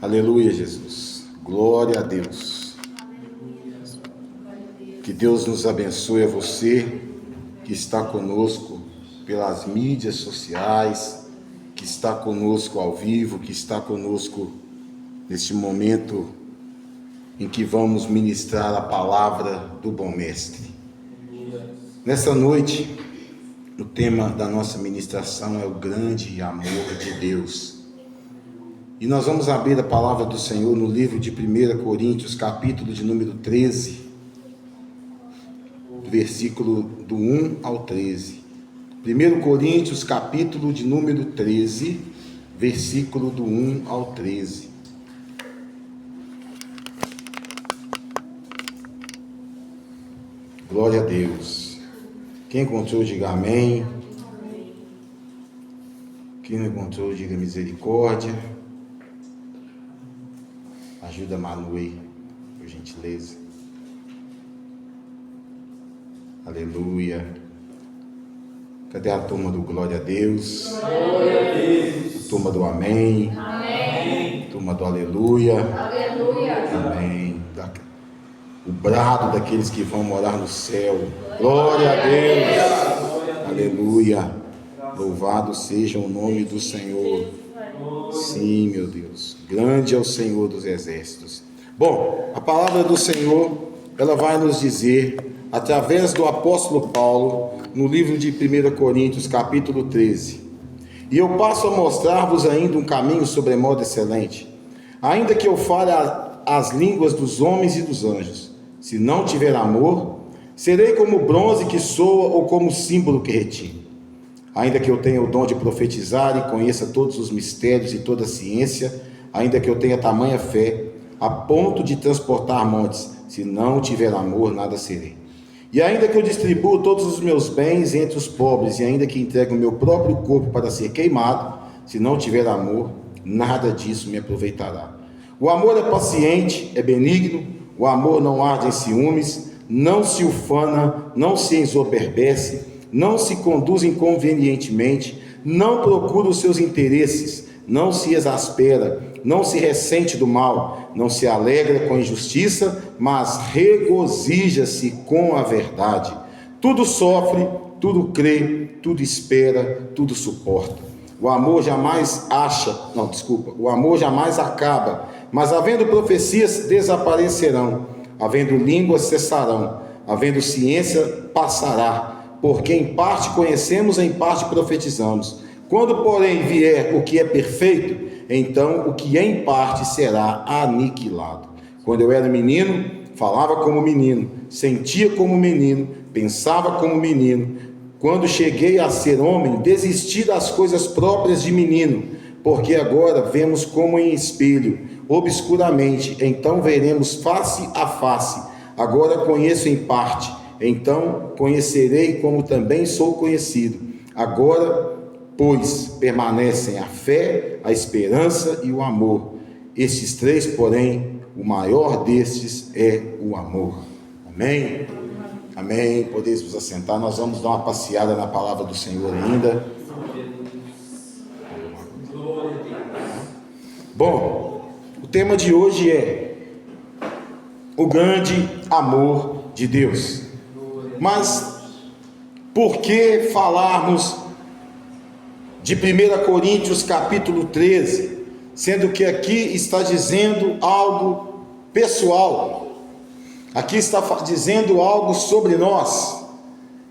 Aleluia, Jesus. Glória a Deus. Que Deus nos abençoe a você que está conosco pelas mídias sociais, que está conosco ao vivo, que está conosco neste momento em que vamos ministrar a palavra do bom mestre. Nessa noite, o tema da nossa ministração é o grande amor de Deus. E nós vamos abrir a palavra do Senhor no livro de 1 Coríntios, capítulo de número 13, versículo do 1 ao 13. 1 Coríntios, capítulo de número 13, versículo do 1 ao 13. Glória a Deus. Quem encontrou, diga amém. Quem não encontrou, diga misericórdia. Ajuda a Manu aí, por gentileza. Aleluia. Cadê a turma do glória a Deus? Glória a Deus. A turma do amém. Amém. A turma do aleluia. Aleluia. Amém. O brado daqueles que vão morar no céu. Glória a Deus. Aleluia. Louvado seja o nome do Senhor. Sim, meu Deus. Grande é o Senhor dos exércitos. Bom, a palavra do Senhor, ela vai nos dizer, através do apóstolo Paulo, no livro de 1 Coríntios, capítulo 13. E eu passo a mostrar-vos ainda um caminho sobremodo excelente. Ainda que eu fale as línguas dos homens e dos anjos, se não tiver amor, serei como bronze que soa ou como símbolo que retine. Ainda que eu tenha o dom de profetizar e conheça todos os mistérios e toda a ciência, ainda que eu tenha tamanha fé, a ponto de transportar montes, se não tiver amor, nada serei. E ainda que eu distribua todos os meus bens entre os pobres, e ainda que entregue o meu próprio corpo para ser queimado, se não tiver amor, nada disso me aproveitará. O amor é paciente, é benigno, o amor não arde em ciúmes, não se ufana, não se ensoberbece, não se conduz inconvenientemente, não procura os seus interesses, não se exaspera, não se ressente do mal, não se alegra com a injustiça, mas regozija-se com a verdade. Tudo sofre, tudo crê, tudo espera, tudo suporta. O amor jamais acaba, mas havendo profecias desaparecerão, havendo línguas cessarão, havendo ciência passará, porque em parte conhecemos, em parte profetizamos. Quando, porém, vier o que é perfeito, então o que é em parte será aniquilado. Quando eu era menino, falava como menino, sentia como menino, pensava como menino. Quando cheguei a ser homem, desisti das coisas próprias de menino, porque agora vemos como em espelho, obscuramente, então veremos face a face. Agora conheço em parte, então conhecerei como também sou conhecido. Agora, pois, permanecem a fé, a esperança e o amor. Estes três, porém, o maior destes é o amor. Amém? Amém. Podeis vos assentar. Nós vamos dar uma passeada na palavra do Senhor ainda. Bom, o tema de hoje é o grande amor de Deus. Mas por que falarmos de 1 Coríntios capítulo 13, sendo que aqui está dizendo algo pessoal, aqui está dizendo algo sobre nós,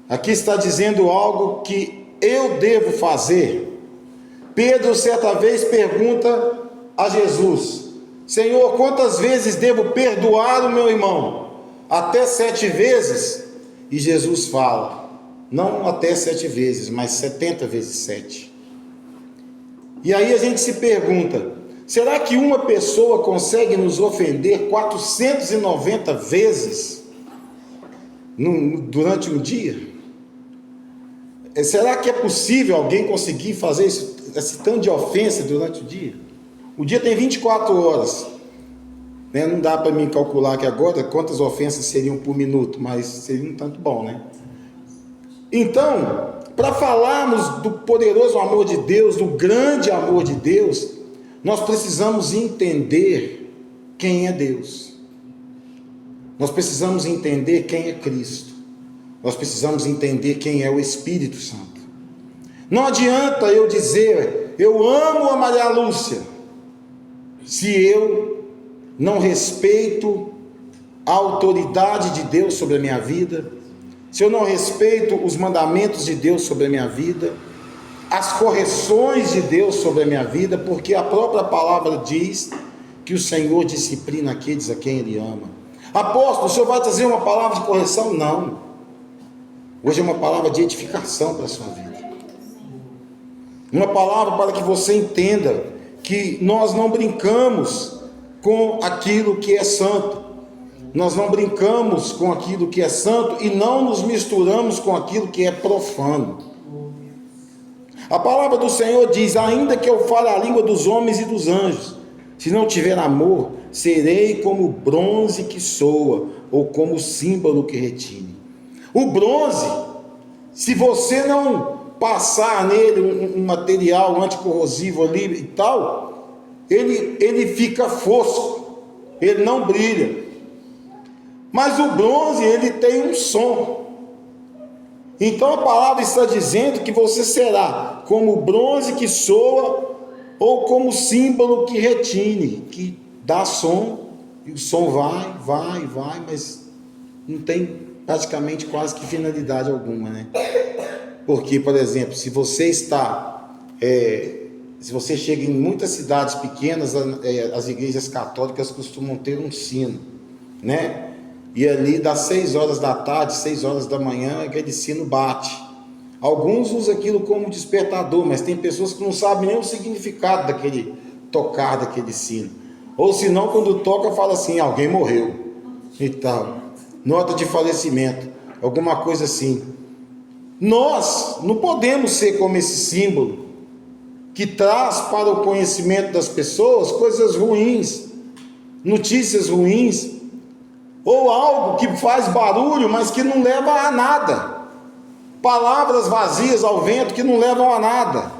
aqui está dizendo algo que eu devo fazer. Pedro certa vez pergunta a Jesus: Senhor, quantas vezes devo perdoar o meu irmão? Até 7 vezes? E Jesus fala, não até 7 vezes, mas 70 vezes 7. E aí a gente se pergunta, será que uma pessoa consegue nos ofender 490 vezes durante um dia? Será que é possível alguém conseguir fazer esse tanto de ofensa durante o dia? O dia tem 24 horas. Né? Não dá para mim calcular aqui agora quantas ofensas seriam por minuto, mas seria um tanto bom, né? Então, para falarmos do poderoso amor de Deus, do grande amor de Deus, nós precisamos entender quem é Deus. Nós precisamos entender quem é Cristo. Nós precisamos entender quem é o Espírito Santo. Não adianta eu dizer, eu amo a Maria Lúcia, se eu não respeito a autoridade de Deus sobre a minha vida, se eu não respeito os mandamentos de Deus sobre a minha vida, as correções de Deus sobre a minha vida, porque a própria palavra diz que o Senhor disciplina aqueles a quem Ele ama. Apóstolo, o senhor vai trazer uma palavra de correção? Não. Hoje é uma palavra de edificação para a sua vida. Uma palavra para que você entenda que nós não brincamos com aquilo que é santo. Nós não brincamos com aquilo que é santo e não nos misturamos com aquilo que é profano. A palavra do Senhor diz: ainda que eu fale a língua dos homens e dos anjos, se não tiver amor, serei como o bronze que soa, ou como o símbolo que retine. O bronze, se você não passar nele um material anticorrosivo ali e tal, ele fica fosco, ele não brilha. Mas o bronze, ele tem um som. Então a palavra está dizendo que você será como o bronze que soa, ou como o símbolo que retine, que dá som, e o som vai, mas não tem praticamente quase que finalidade alguma, né? Porque, por exemplo, se você chega em muitas cidades pequenas, as igrejas católicas costumam ter um sino, né? E ali das 6 horas da tarde, 6 horas da manhã, aquele sino bate. Alguns usam aquilo como despertador, mas tem pessoas que não sabem nem o significado daquele tocar daquele sino. Ou se não, quando toca, fala assim: alguém morreu e tal, nota de falecimento, alguma coisa assim. Nós não podemos ser como esse símbolo que traz para o conhecimento das pessoas coisas ruins, notícias ruins, ou algo que faz barulho, mas que não leva a nada, palavras vazias ao vento que não levam a nada.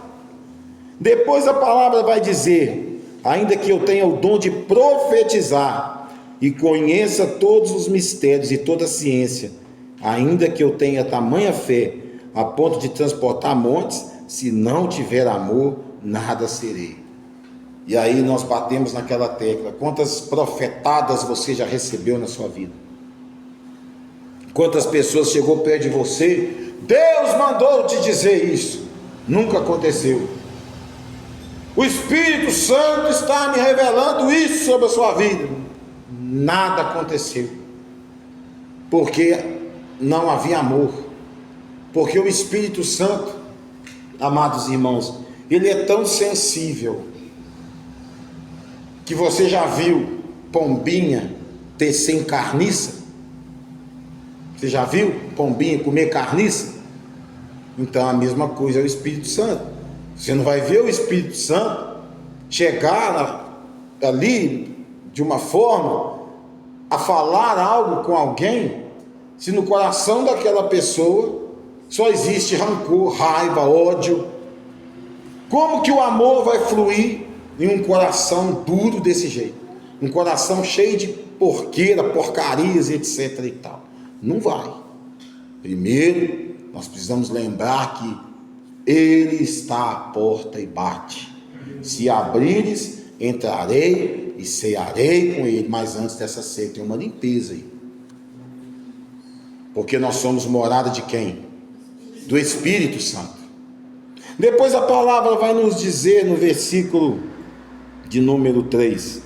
Depois a palavra vai dizer: ainda que eu tenha o dom de profetizar e conheça todos os mistérios e toda a ciência, ainda que eu tenha tamanha fé a ponto de transportar montes, se não tiver amor, nada serei. E aí nós batemos naquela tecla: quantas profetadas você já recebeu na sua vida? Quantas pessoas chegou perto de você, Deus mandou te dizer isso? Nunca aconteceu. O Espírito Santo está me revelando isso sobre a sua vida. Nada aconteceu, porque não havia amor. Porque o Espírito Santo, amados irmãos, ele é tão sensível, que você já viu pombinha tecer em carniça? Você já viu pombinha comer carniça? Então a mesma coisa é o Espírito Santo. Você não vai ver o Espírito Santo chegar ali de uma forma a falar algo com alguém, se no coração daquela pessoa só existe rancor, raiva, ódio. Como que o amor vai fluir em um coração duro desse jeito? Um coração cheio de porqueira, porcarias, etc e tal. Não vai. Primeiro, nós precisamos lembrar que Ele está à porta e bate. Se abrires, entrarei e cearei com Ele. Mas antes dessa ceia tem uma limpeza aí. Porque nós somos morada de quem? Do Espírito Santo. Depois a palavra vai nos dizer no versículo de número 3: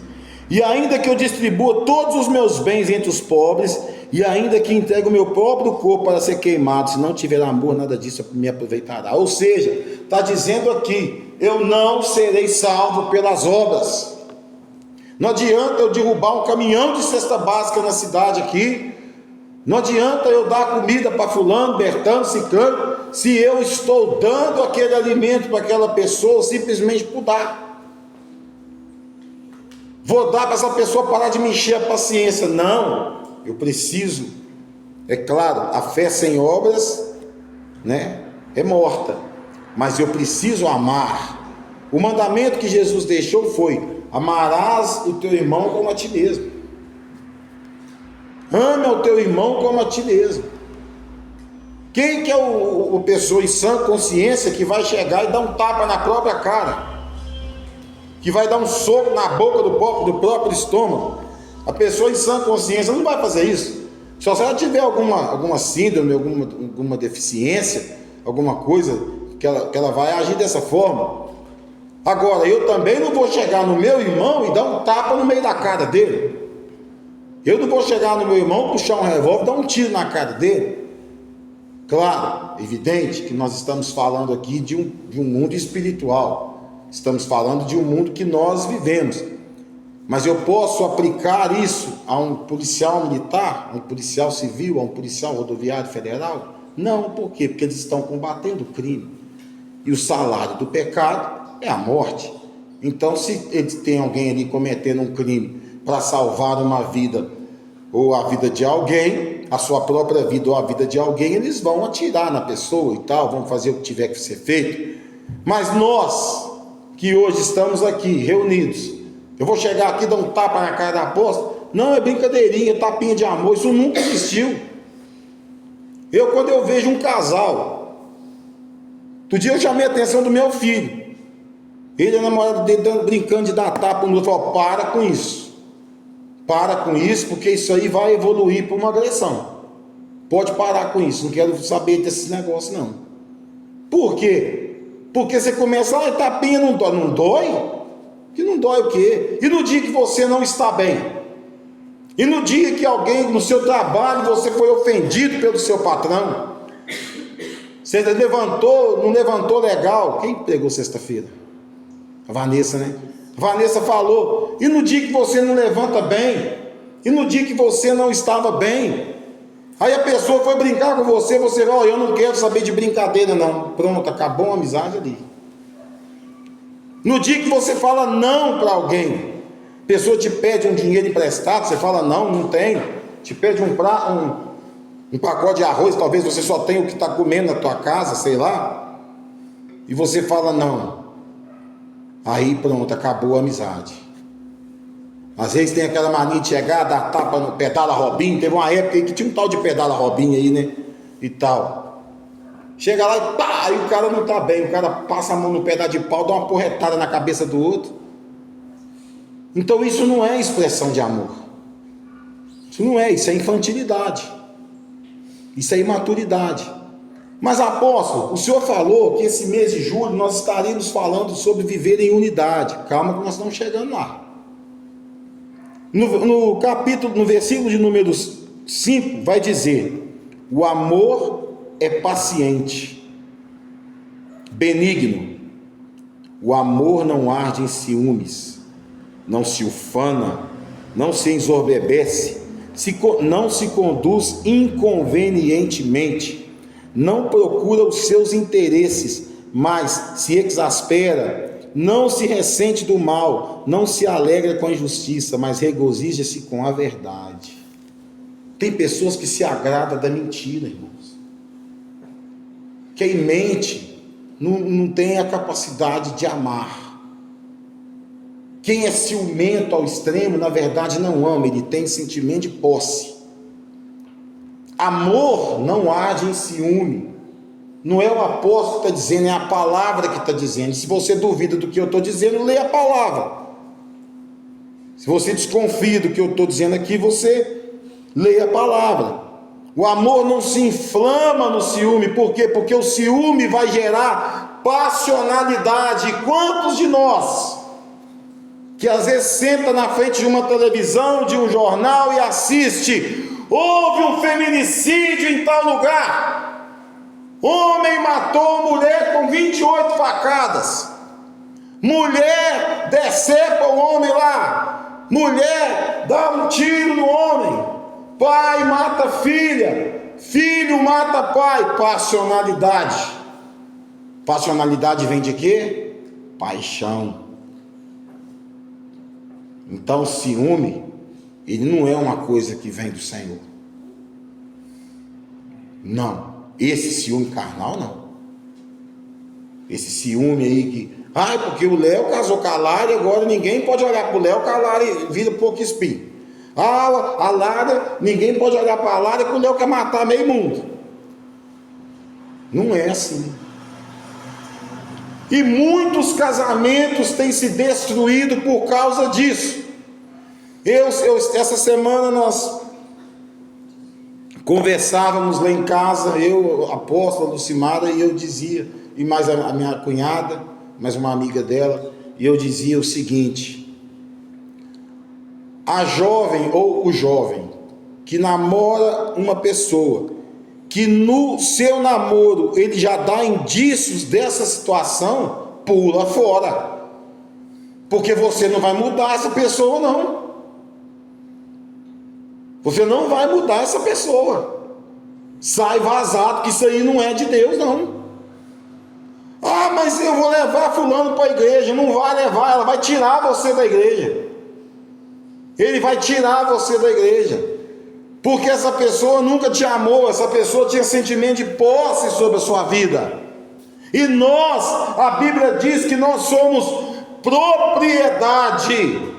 e ainda que eu distribua todos os meus bens entre os pobres, e ainda que entregue o meu próprio corpo para ser queimado, se não tiver amor, nada disso me aproveitará. Ou seja, está dizendo aqui: eu não serei salvo pelas obras. Não adianta eu derrubar um caminhão de cesta básica na cidade aqui, não adianta eu dar comida para fulano, Bertano, Ciclano, se eu estou dando aquele alimento para aquela pessoa simplesmente por dar. Vou dar para essa pessoa parar de me encher a paciência. Não, eu preciso. É claro, a fé sem obras, né, é morta. Mas eu preciso amar O mandamento que Jesus deixou foi: amarás o teu irmão como a ti mesmo. Ame ao teu irmão como a ti mesmo. Quem que é o pessoa em sã consciência que vai chegar e dar um tapa na própria cara? Que vai dar um soco na boca do próprio estômago? A pessoa em sã consciência não vai fazer isso. Só se ela tiver alguma síndrome, alguma deficiência, alguma coisa, que ela vai agir dessa forma. Agora, eu também não vou chegar no meu irmão e dar um tapa no meio da cara dele. Eu não vou chegar no meu irmão, puxar um revólver e dar um tiro na cara dele. Claro, evidente que nós estamos falando aqui de um mundo espiritual. Estamos falando de um mundo que nós vivemos. Mas eu posso aplicar isso a um policial militar, a um policial civil, a um policial rodoviário federal? Não, por quê? Porque eles estão combatendo o crime. E o salário do pecado é a morte. Então, se eles têm alguém ali cometendo um crime para salvar uma vida, ou a vida de alguém, a sua própria vida ou a vida de alguém, eles vão atirar na pessoa e tal, vão fazer o que tiver que ser feito. Mas nós, que hoje estamos aqui reunidos, eu vou chegar aqui e dar um tapa na cara da apóstola? Não, é brincadeirinha, tapinha de amor, isso nunca existiu. Quando eu vejo um casal, outro dia eu chamei a atenção do meu filho, ele e a namorada dele brincando de dar tapa no outro, eu falo: para com isso, porque isso aí vai evoluir para uma agressão. Pode parar com isso, não quero saber desses negócios não. Por quê? Porque você começa: tapinha não dói. Não dói? Que não dói o quê? E no dia que você não está bem? E no dia que alguém no seu trabalho, você foi ofendido pelo seu patrão? Você não levantou legal? Quem pregou sexta-feira? A Vanessa, né? A Vanessa falou. E no dia que você não levanta bem? E no dia que você não estava bem? Aí a pessoa foi brincar com você, você vai: eu não quero saber de brincadeira não. Pronto, acabou a amizade ali. No dia que você fala não para alguém, a pessoa te pede um dinheiro emprestado, você fala: não tenho. Te pede um pacote de arroz, talvez você só tenha o que está comendo na tua casa, sei lá, e você fala não. Aí pronto, acabou a amizade. Às vezes tem aquela mania de chegar, dar tapa no pedala Robinho. Teve uma época aí que tinha um tal de pedala Robinho aí, né? E tal. Chega lá e pá, aí o cara não tá bem. O cara passa a mão no pedaço de pau, dá uma porretada na cabeça do outro. Então isso não é expressão de amor. Isso não é, isso é infantilidade. Isso é imaturidade. Mas apóstolo, o senhor falou que esse mês de julho nós estaríamos falando sobre viver em unidade. Calma que nós estamos chegando lá. No versículo de número 5 vai dizer: o amor é paciente, benigno. O amor não arde em ciúmes, não se ufana, não se ensoberbece, não se conduz inconvenientemente, não procura os seus interesses, mas se exaspera, não se ressente do mal, não se alegra com a injustiça, mas regozija-se com a verdade. Tem pessoas que se agradam da mentira, irmãos. Quem mente não tem a capacidade de amar. Quem é ciumento ao extremo, na verdade não ama, ele tem sentimento de posse. Amor não age em ciúme. Não é o apóstolo que está dizendo, é a palavra que está dizendo. Se você duvida do que eu estou dizendo, leia a palavra. Se você desconfia do que eu estou dizendo aqui, você leia a palavra. O amor não se inflama no ciúme. Por quê? Porque o ciúme vai gerar passionalidade. E quantos de nós que às vezes senta na frente de uma televisão, de um jornal e assiste: houve um feminicídio em tal lugar, homem matou mulher com 28 facadas, mulher decepa o homem lá, mulher dá um tiro no homem, pai mata filha, filho mata pai. Passionalidade vem de quê? Paixão. Então o ciúme, ele não é uma coisa que vem do Senhor. Não. Esse ciúme carnal, não. Esse ciúme aí que... porque o Léo casou com a Lara e agora ninguém pode olhar para o Léo que a Lara vira pouco espinho. A Lara, ninguém pode olhar para a Lara que o Léo quer matar meio mundo. Não é assim. E muitos casamentos têm se destruído por causa disso. Essa semana nós conversávamos lá em casa, eu, a apóstola Lucimara, e eu dizia, e mais a minha cunhada, mais uma amiga dela, e eu dizia o seguinte: a jovem ou o jovem que namora uma pessoa, que no seu namoro ele já dá indícios dessa situação, pula fora, porque você não vai mudar essa pessoa, não. Você não vai mudar essa pessoa. Sai vazado, que isso aí não é de Deus, não. Mas eu vou levar fulano para a igreja. Não vai levar, ela vai tirar você da igreja. Ele vai tirar você da igreja. Porque essa pessoa nunca te amou, essa pessoa tinha sentimento de posse sobre a sua vida. E nós, a Bíblia diz que nós somos propriedade,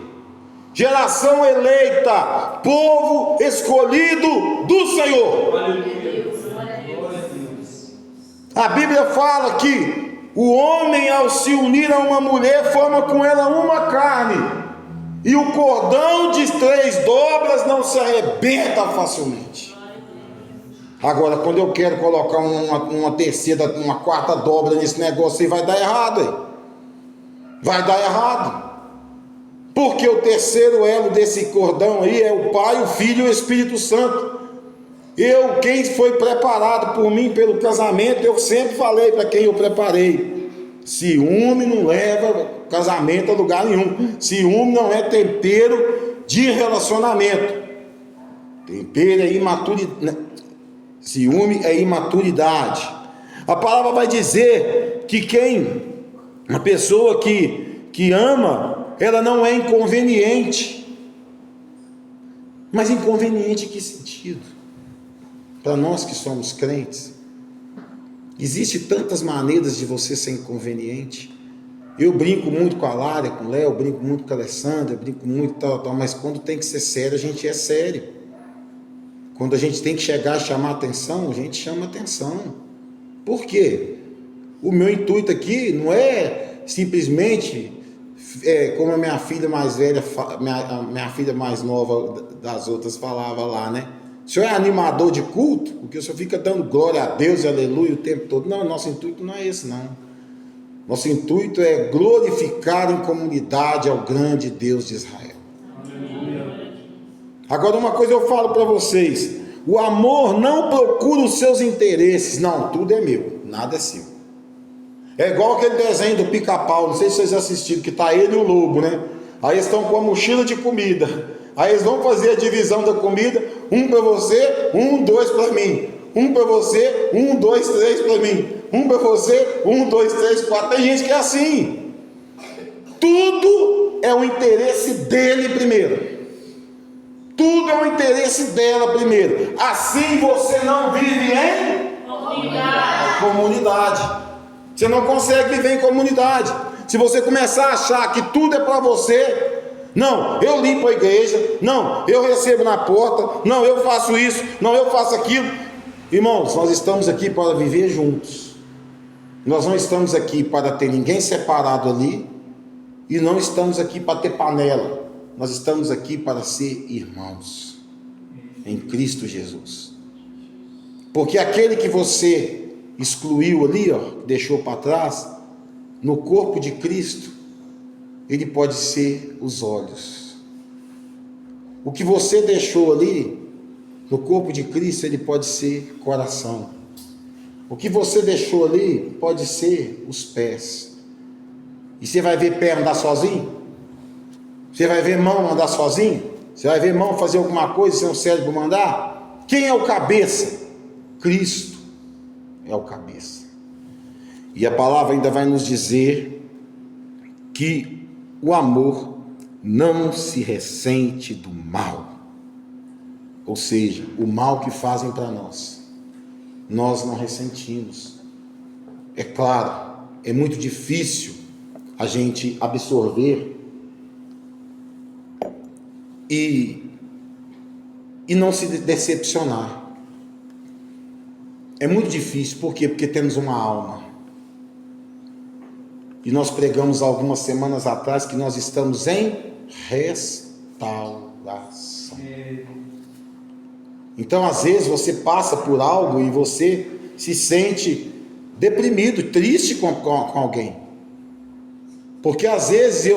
geração eleita, povo escolhido do Senhor. A Bíblia fala que o homem, ao se unir a uma mulher, forma com ela uma carne, e o cordão de 3 dobras não se arrebenta facilmente. Agora, quando eu quero colocar uma terceira, uma quarta dobra nesse negócio aí, vai dar errado aí. Vai dar errado. Porque o terceiro elo desse cordão aí é o Pai, o Filho e o Espírito Santo. Quem foi preparado por mim pelo casamento, eu sempre falei para quem eu preparei: ciúme não leva casamento a lugar nenhum. Ciúme não é tempero de relacionamento. Tempero é imaturidade. Ciúme é imaturidade. A palavra vai dizer que uma pessoa que ama, ela não é inconveniente. Mas inconveniente em que sentido? Para nós que somos crentes, existe tantas maneiras de você ser inconveniente. Eu brinco muito com a Lara, com o Léo, brinco muito com a Alessandra, brinco muito tal, mas quando tem que ser sério, a gente é sério. Quando a gente tem que chegar e chamar atenção, a gente chama atenção. Por quê? O meu intuito aqui não é simplesmente como a minha filha mais velha, minha filha mais nova das outras falava lá, né? O senhor é animador de culto? Porque o senhor fica dando glória a Deus e aleluia o tempo todo. Não, nosso intuito não é esse, não. Nosso intuito é glorificar em comunidade ao grande Deus de Israel. Agora, uma coisa eu falo para vocês: o amor não procura os seus interesses. Não, tudo é meu, nada é seu. É igual aquele desenho do Pica-Pau, não sei se vocês assistiram, que está ele e o lobo, né? Aí eles estão com a mochila de comida. Aí eles vão fazer a divisão da comida: um para você, 1, 2 para mim. Um para você, 1, 2, 3 para mim. Um para você, 1, 2, 3, 4. Tem gente que é assim. Tudo é o interesse dele primeiro. Tudo é o interesse dela primeiro. Assim você não vive em comunidade. Você não consegue viver em comunidade. Se você começar a achar que tudo é para você, não, eu limpo a igreja, não, eu recebo na porta, não, eu faço isso, não, eu faço aquilo. Irmãos, nós estamos aqui para viver juntos. Nós não estamos aqui para ter ninguém separado ali, e não estamos aqui para ter panela. Nós estamos aqui para ser irmãos em Cristo Jesus. Porque aquele que você excluiu ali, deixou para trás, no corpo de Cristo, ele pode ser os olhos. O que você deixou ali no corpo de Cristo, ele pode ser coração. O que você deixou ali pode ser os pés. E você vai ver pé andar sozinho? Você vai ver mão andar sozinho? Você vai ver mão fazer alguma coisa sem o cérebro mandar? Quem é o cabeça? Cristo é o cabeça. E a palavra ainda vai nos dizer que o amor não se ressente do mal. Ou seja, o mal que fazem para nós, nós não ressentimos. É claro, é muito difícil a gente absorver e não se decepcionar. É muito difícil, por quê? Porque temos uma alma. E nós pregamos algumas semanas atrás que nós estamos em restauração. Então, às vezes, você passa por algo e você se sente deprimido, triste com alguém. Porque às vezes,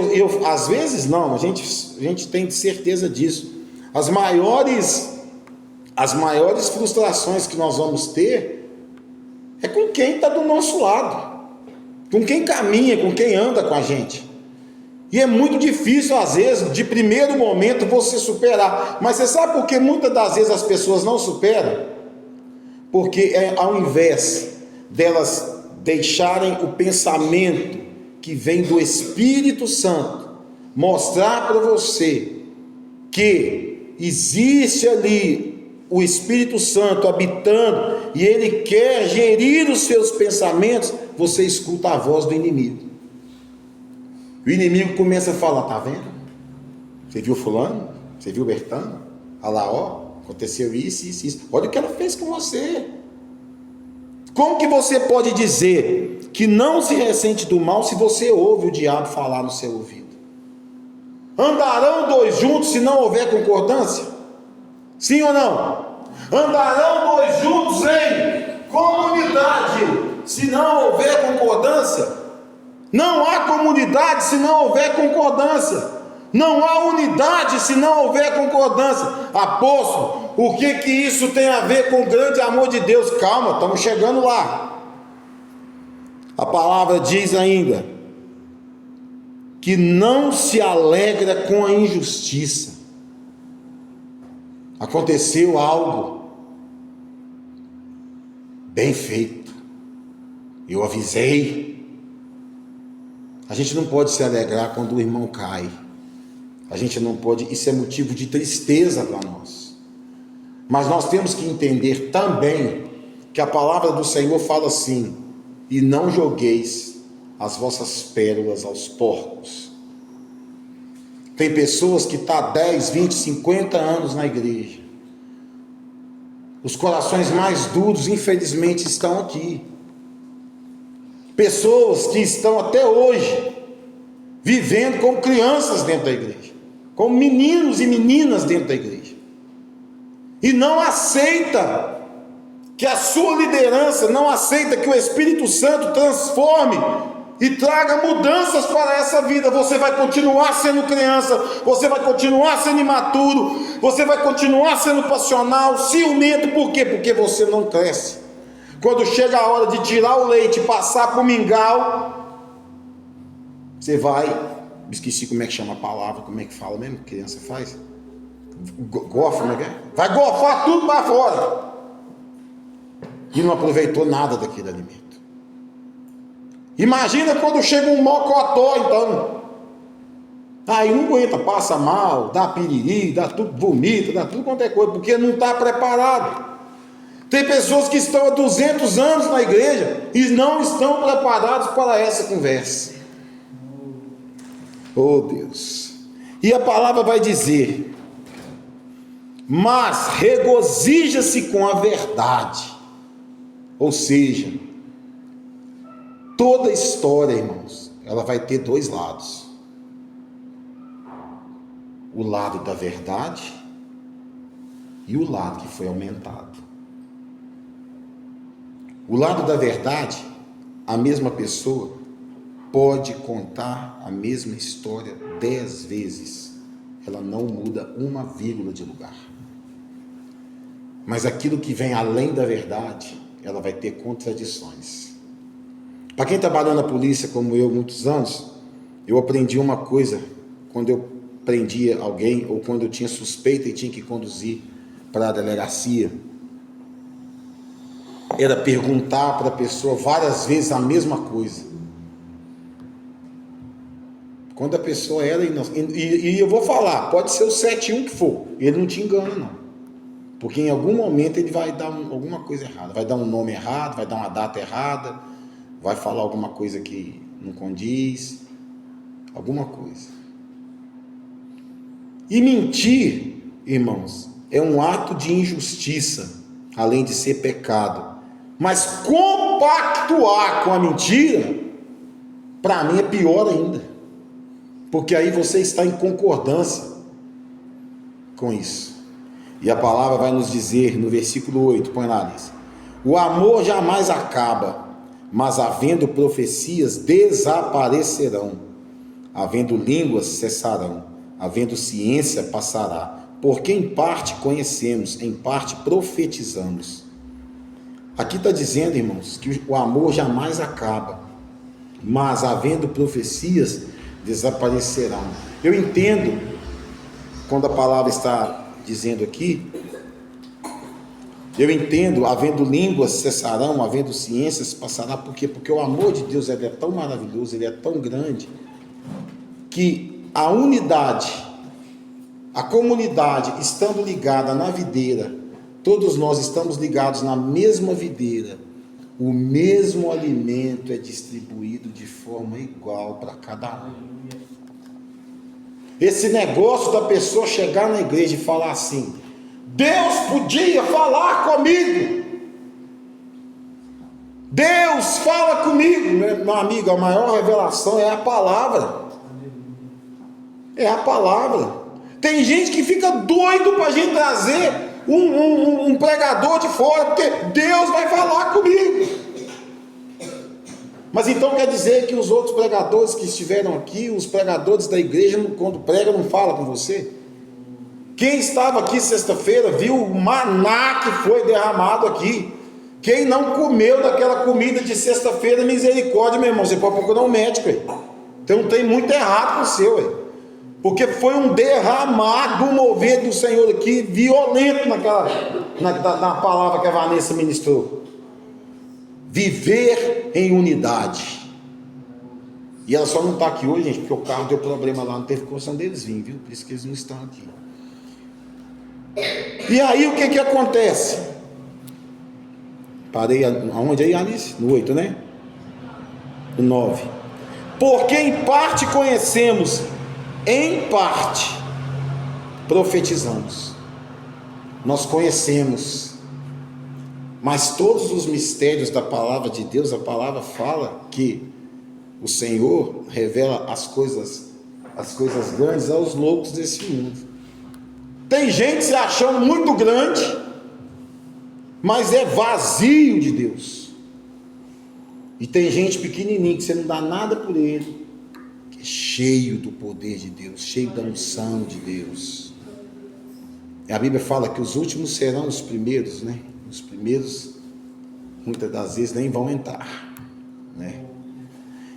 às vezes não, a gente tem certeza disso. As maiores frustrações que nós vamos ter é com quem está do nosso lado, com quem caminha, com quem anda com a gente. E é muito difícil, às vezes, de primeiro momento, você superar. Mas você sabe por que muitas das vezes as pessoas não superam? Porque ao invés delas deixarem o pensamento que vem do Espírito Santo mostrar para você que existe ali o Espírito Santo habitando e ele quer gerir os seus pensamentos, você escuta a voz do inimigo. O inimigo começa a falar: tá vendo? Você viu fulano? Você viu Bertano? Olha lá, ó, aconteceu isso. Olha o que ela fez com você. Como que você pode dizer que não se ressente do mal se você ouve o diabo falar no seu ouvido? Andarão dois juntos se não houver concordância? Sim ou não? Andarão dois juntos em comunidade se não houver concordância? Não há comunidade se não houver concordância. Não há unidade se não houver concordância. Apóstolo, o que isso tem a ver com o grande amor de Deus? Calma, estamos chegando lá. A palavra diz ainda que não se alegra com a injustiça. Aconteceu algo bem feito, eu avisei. A gente não pode se alegrar quando o irmão cai. A gente não pode, isso é motivo de tristeza para nós. Mas nós temos que entender também que a palavra do Senhor fala assim: e não jogueis as vossas pérolas aos porcos. Tem pessoas que estão 10, 20, 50 anos na igreja. Os corações mais duros, infelizmente, estão aqui. Pessoas que estão até hoje vivendo como crianças dentro da igreja, como meninos e meninas dentro da igreja, e não aceita que a sua liderança, não aceita que o Espírito Santo transforme e traga mudanças para essa vida. Você vai continuar sendo criança, você vai continuar sendo imaturo, você vai continuar sendo passional, ciumento. Por quê? Porque você não cresce. Quando chega a hora de tirar o leite e passar para o mingau, você vai, esqueci como é que chama a palavra, como é que fala mesmo, que criança faz? Gofa, como é que é? Vai gofar tudo para fora. E não aproveitou nada daquele alimento. Imagina quando chega um mocotó, então. Aí não aguenta, passa mal, dá piriri, dá tudo, vomita, dá tudo quanto é coisa, porque não está preparado. Tem pessoas que estão há 200 anos na igreja e não estão preparados para essa conversa. Oh Deus! E a palavra vai dizer: mas regozija-se com a verdade. Ou seja, toda história, irmãos, ela vai ter dois lados: o lado da verdade e o lado que foi aumentado. O lado da verdade, a mesma pessoa pode contar a mesma história 10 vezes, ela não muda uma vírgula de lugar. Mas aquilo que vem além da verdade, ela vai ter contradições. Para quem trabalhou na polícia como eu muitos anos, eu aprendi uma coisa quando eu prendia alguém ou quando eu tinha suspeita e tinha que conduzir para a delegacia. Era perguntar para a pessoa várias vezes a mesma coisa. Quando a pessoa era inocente, e eu vou falar, pode ser o 71 que for, ele não te engana não. Porque em algum momento ele vai dar alguma coisa errada, vai dar um nome errado, vai dar uma data errada, vai falar alguma coisa que não condiz, alguma coisa. E mentir, irmãos, é um ato de injustiça, além de ser pecado. Mas compactuar com a mentira, para mim é pior ainda, porque aí você está em concordância com isso. E a palavra vai nos dizer no versículo 8, põe lá, Alice: o amor jamais acaba, mas havendo profecias desaparecerão, havendo línguas cessarão, havendo ciência passará, porque em parte conhecemos, em parte profetizamos. Aqui está dizendo, irmãos, que o amor jamais acaba, mas havendo profecias desaparecerão. Eu entendo quando a palavra está dizendo aqui, eu entendo, havendo línguas cessarão, havendo ciências passará. Por quê? Porque o amor de Deus, ele é tão maravilhoso, ele é tão grande, que a unidade, a comunidade estando ligada na videira, todos nós estamos ligados na mesma videira, o mesmo alimento é distribuído de forma igual para cada um. Esse negócio da pessoa chegar na igreja e falar assim: Deus podia falar comigo, Deus fala comigo. Meu amigo, a maior revelação é a palavra. É a palavra. Tem gente que fica doido para a gente trazer um pregador de fora, porque Deus vai falar comigo. Mas então quer dizer que os outros pregadores que estiveram aqui, os pregadores da igreja, quando pregam, não falam com você? Quem estava aqui sexta-feira viu o maná que foi derramado aqui. Quem não comeu daquela comida de sexta-feira, misericórdia, meu irmão, você pode procurar um médico aí. Então tem muito errado com o seu aí. Porque foi um derramar do mover do Senhor aqui, violento na palavra que a Vanessa ministrou. Viver em unidade. E ela só não está aqui hoje, gente, porque o carro deu problema lá, não teve condição deles virem, viu? Por isso que eles não estão aqui. E aí o que acontece? Parei aonde aí, Alice? No 8, né? No 9. Porque em parte conhecemos, em parte profetizamos. Nós conhecemos, mas todos os mistérios da palavra de Deus, a palavra fala que o Senhor revela as coisas grandes aos loucos desse mundo. Tem gente se achando muito grande, mas é vazio de Deus. E tem gente pequenininha que você não dá nada por ele, que é cheio do poder de Deus, cheio da unção de Deus. E a Bíblia fala que os últimos serão os primeiros, né? Os primeiros, muitas das vezes, nem vão entrar, né?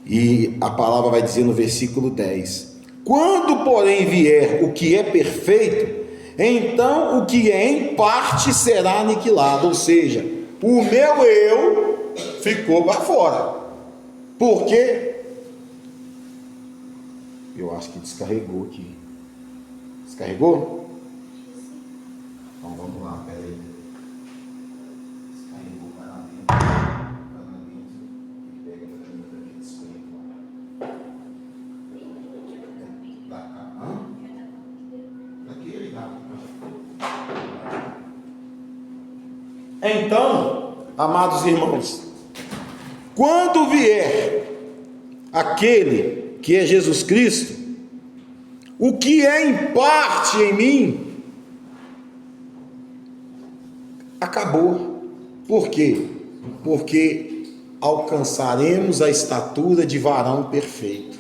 E a palavra vai dizer no versículo 10: quando, porém, vier o que é perfeito, então o que é em parte será aniquilado. Ou seja, o meu eu ficou para fora. Por quê? Eu acho que descarregou aqui. Descarregou? Então vamos lá, peraí. Descarregou para lá dentro. Para lá dentro. E pega a caneta aqui, descarregou. Da cá. Hã? Daquele lá. Então, amados irmãos, quando vier aquele que é Jesus Cristo, o que é em parte em mim, acabou. Por quê? Porque alcançaremos a estatura de varão perfeito.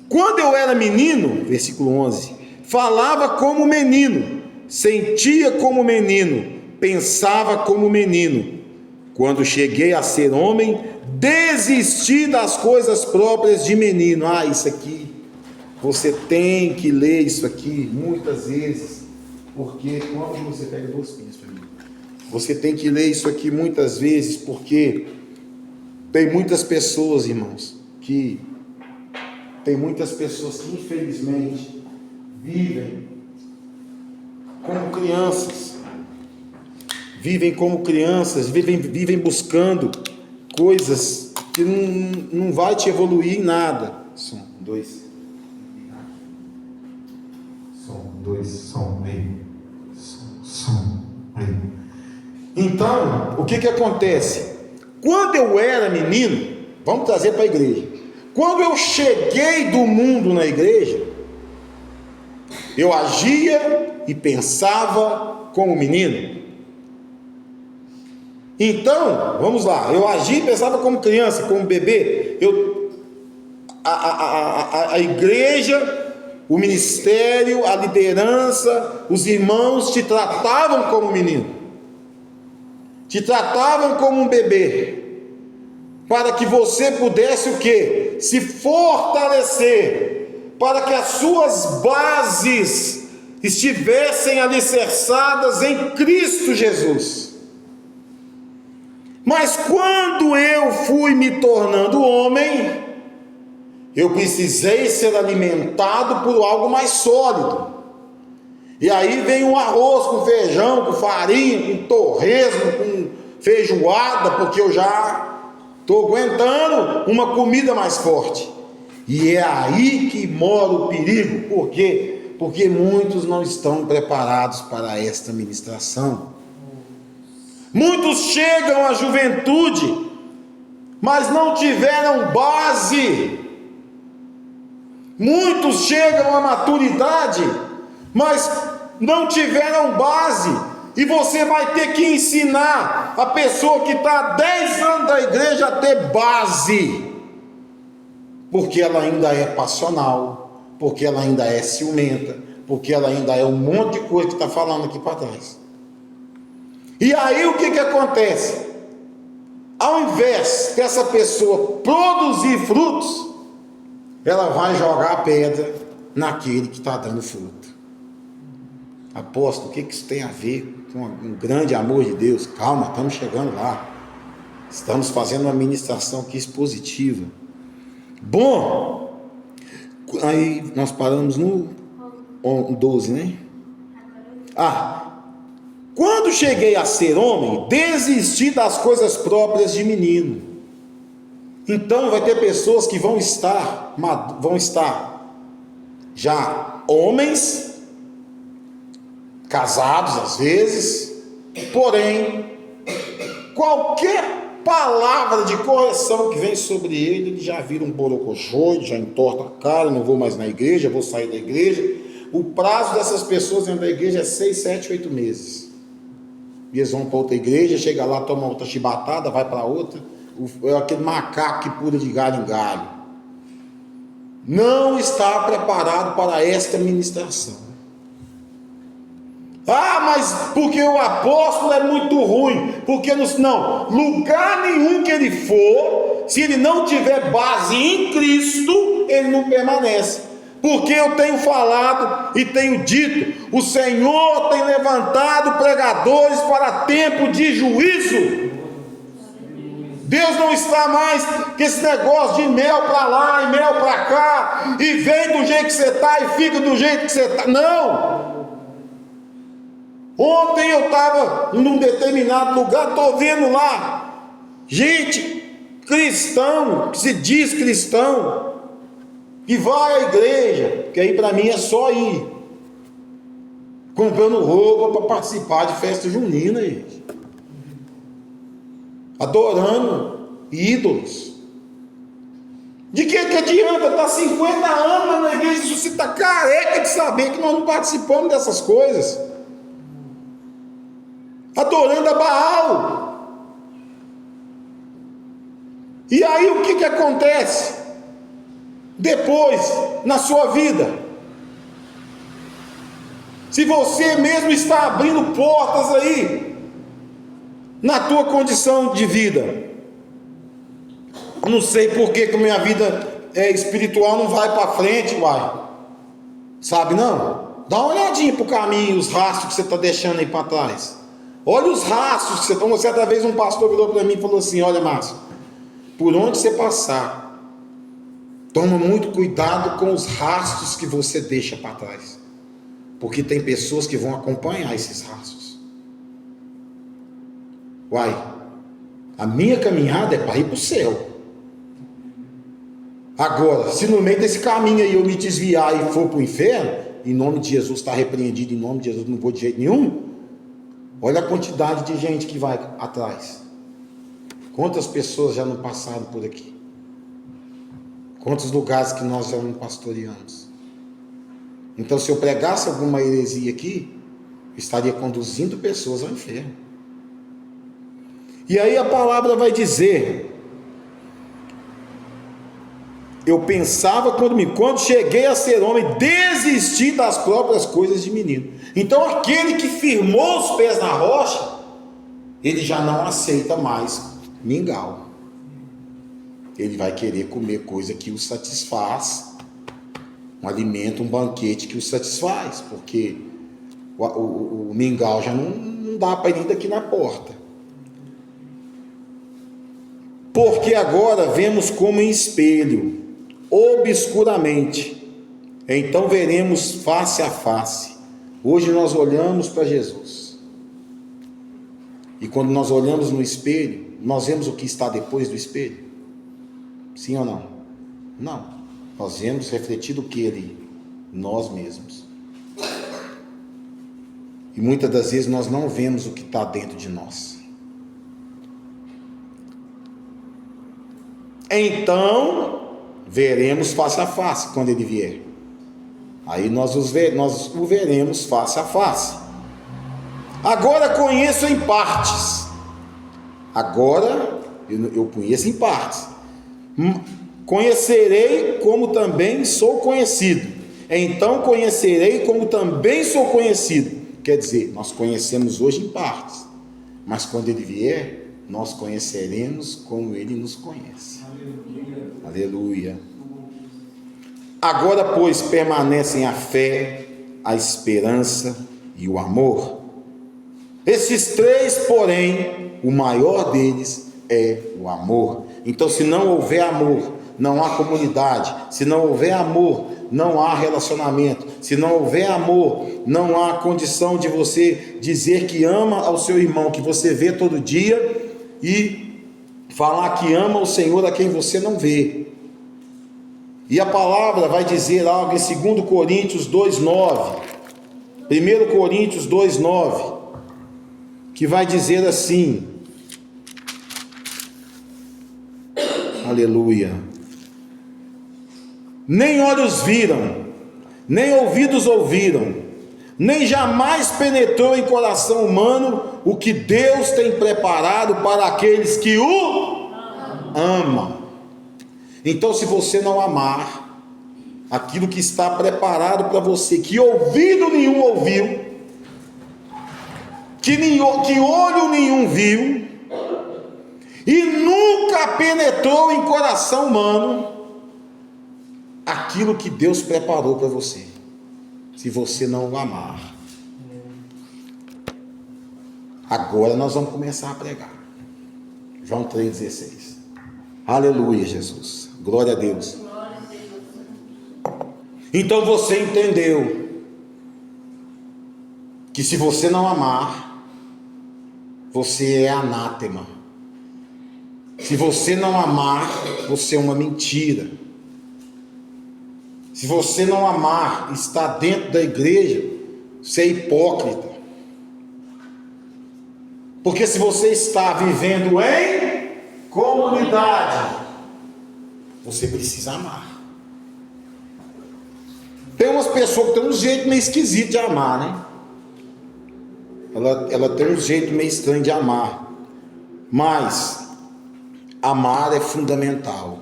Quando eu era menino, versículo 11, falava como menino, sentia como menino, pensava como menino. Quando cheguei a ser homem, desisti das coisas próprias de menino. Isso aqui, você tem que ler isso aqui muitas vezes, porque quando você pega 2 pinhas para mim, você tem que ler isso aqui muitas vezes, porque tem muitas pessoas, irmãos, que infelizmente vivem como crianças, vivem como crianças, vivem buscando coisas que não vai te evoluir em nada. Som 2. Som 2, som meio. Som meio. Então, o que acontece? Quando eu era menino, vamos trazer para a igreja. Quando eu cheguei do mundo na igreja, eu agia e pensava como menino. Então, vamos lá, eu agia e pensava como criança, como bebê. A igreja, o ministério, a liderança, os irmãos te tratavam como menino, te tratavam como um bebê, para que você pudesse o quê? Se fortalecer, para que as suas bases estivessem alicerçadas em Cristo Jesus. Mas quando eu fui me tornando homem, eu precisei ser alimentado por algo mais sólido. E aí vem um arroz com feijão, com farinha, com torresmo, com feijoada, porque eu já estou aguentando uma comida mais forte. E é aí que mora o perigo. Por quê? Porque muitos não estão preparados para esta ministração. Muitos chegam à juventude, mas não tiveram base. Muitos chegam à maturidade, mas não tiveram base. E você vai ter que ensinar a pessoa que está há 10 anos da igreja a ter base, porque ela ainda é passional, porque ela ainda é ciumenta, porque ela ainda é um monte de coisa que está falando aqui para trás. E aí o que acontece? Ao invés dessa pessoa produzir frutos, ela vai jogar a pedra naquele que está dando fruto. Apóstolo, o que isso tem a ver com um grande amor de Deus? Calma, estamos chegando lá. Estamos fazendo uma ministração aqui expositiva. Bom, aí nós paramos no 12, né? Quando cheguei a ser homem, desisti das coisas próprias de menino. Então vai ter pessoas que vão estar já homens, casados às vezes, porém, qualquer palavra de correção que vem sobre ele já vira um borocochô, ele já entorta a cara, não vou mais na igreja, vou sair da igreja. O prazo dessas pessoas dentro da igreja é 6, 7, 8 meses. E eles vão para outra igreja, chega lá, toma outra chibatada, vai para outra. É aquele macaco que pula de galho em galho. Não está preparado para esta ministração. Mas porque o apóstolo é muito ruim. Porque não, lugar nenhum que ele for, se ele não tiver base em Cristo, ele não permanece. Porque eu tenho falado e tenho dito, o Senhor tem levantado pregadores para tempo de juízo. Deus não está mais com esse negócio de mel para lá e mel para cá, e vem do jeito que você está e fica do jeito que você está. Não! Ontem eu estava num determinado lugar, estou vendo lá gente cristão, que se diz cristão, que vai à igreja, que aí para mim é só ir comprando roupa para participar de festa junina, gente. Adorando ídolos. De que adianta estar 50 anos na igreja se você está careca de saber que nós não participamos dessas coisas? Adorando a Baal. E aí o que acontece depois na sua vida? Se você mesmo está abrindo portas aí na tua condição de vida, eu não sei por que a minha vida espiritual não vai para frente, sabe não? Dá uma olhadinha para o caminho, os rastros que você está deixando aí para trás. Olha os rastros que você está. Certa vez um pastor virou para mim e falou assim: olha, Márcio, por onde você passar, toma muito cuidado com os rastros que você deixa para trás, porque tem pessoas que vão acompanhar esses rastros. Uai, a minha caminhada é para ir para o céu. Agora, se no meio desse caminho aí eu me desviar e for para o inferno, em nome de Jesus está repreendido, em nome de Jesus não vou de jeito nenhum. Olha a quantidade de gente que vai atrás. Quantas pessoas já não passaram por aqui? Quantos lugares que nós já não pastoreamos? Então, se eu pregasse alguma heresia aqui, eu estaria conduzindo pessoas ao inferno. E aí a palavra vai dizer: eu pensava quando cheguei a ser homem, desisti das próprias coisas de menino. Então aquele que firmou os pés na rocha, ele já não aceita mais mingau. Ele vai querer comer coisa que o satisfaz, um alimento, um banquete que o satisfaz, porque o mingau já não dá para ir nem daqui na porta. Porque agora vemos como em espelho, obscuramente, então veremos face a face. Hoje nós olhamos para Jesus, e quando nós olhamos no espelho, nós vemos o que está depois do espelho? Sim ou não? Não, nós vemos refletido o que ali? Nós mesmos. E muitas das vezes nós não vemos o que está dentro de nós. Então veremos face a face quando ele vier. Aí nós o veremos face a face. Agora conheço em partes. Agora eu conheço em partes. Conhecerei como também sou conhecido. Então conhecerei como também sou conhecido. Quer dizer, nós conhecemos hoje em partes, mas quando ele vier, nós conheceremos como ele nos conhece. Aleluia. Aleluia. Agora, pois, permanecem a fé, a esperança e o amor. Esses três, porém, o maior deles é o amor. Então, se não houver amor, não há comunidade. Se não houver amor, não há relacionamento. Se não houver amor, não há condição de você dizer que ama ao seu irmão, que você vê todo dia, e falar que ama o Senhor a quem você não vê. E a palavra vai dizer algo em 2 Coríntios 2,9, 1 Coríntios 2,9, que vai dizer assim, aleluia: nem olhos viram, nem ouvidos ouviram, nem jamais penetrou em coração humano o que Deus tem preparado para aqueles que o amam. Então, se você não amar aquilo que está preparado para você, que ouvido nenhum ouviu, que olho nenhum viu, e nunca penetrou em coração humano aquilo que Deus preparou para você, se você não o amar. Agora nós vamos começar a pregar. João 3,16. Aleluia, Jesus. Glória a Deus. Então você entendeu que se você não amar, você é anátema. Se você não amar, você é uma mentira. Se você não amar, está dentro da igreja, você é hipócrita. Porque se você está vivendo em comunidade, você precisa amar. Tem umas pessoas que têm um jeito meio esquisito de amar, né? Ela tem um jeito meio estranho de amar. Mas amar é fundamental.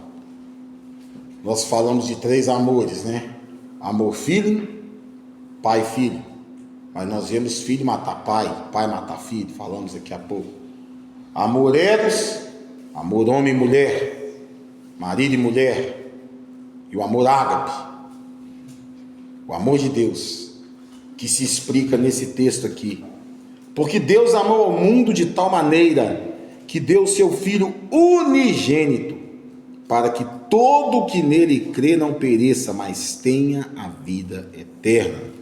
Nós falamos de 3 amores, né? Amor filho, pai e filho. Mas nós vemos filho matar pai, pai matar filho. Falamos daqui a pouco. Amor eros, amor homem e mulher, marido e mulher. E o amor ágape, o amor de Deus, que se explica nesse texto aqui. Porque Deus amou ao mundo de tal maneira que deu seu Filho unigênito, para que todo o que nele crê não pereça, mas tenha a vida eterna.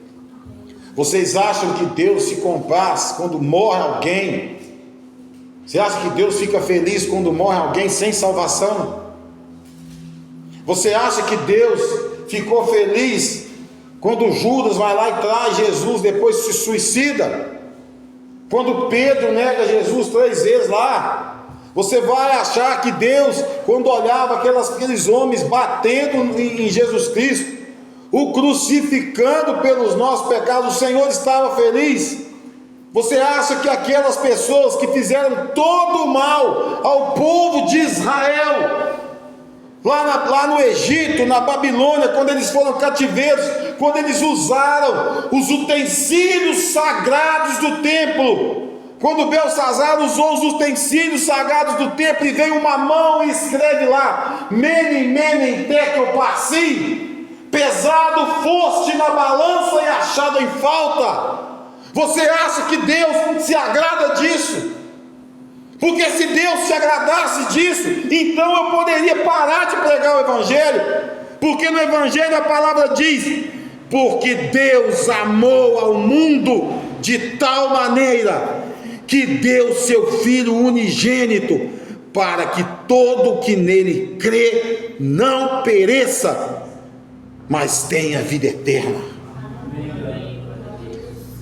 Vocês acham que Deus se compraz quando morre alguém? Você acha que Deus fica feliz quando morre alguém sem salvação? Você acha que Deus ficou feliz quando Judas vai lá e traz Jesus, depois se suicida? Quando Pedro nega Jesus 3 vezes lá? Você vai achar que Deus, quando olhava aqueles homens batendo em Jesus Cristo, o crucificando pelos nossos pecados, o Senhor estava feliz? Você acha que aquelas pessoas que fizeram todo o mal ao povo de Israel, lá no Egito, na Babilônia, quando eles foram cativeiros, quando eles usaram os utensílios sagrados do templo, quando Belsazar usou os utensílios sagrados do templo e veio uma mão e escreve lá: Mene, Mene, Tekel, Parsi, pesado foste na balança e achado em falta. Você acha que Deus se agrada disso? Porque se Deus se agradasse disso, então eu poderia parar de pregar o Evangelho, porque no Evangelho a palavra diz: porque Deus amou ao mundo de tal maneira que deu seu Filho unigênito, para que todo o que nele crê não pereça, mas tenha vida eterna.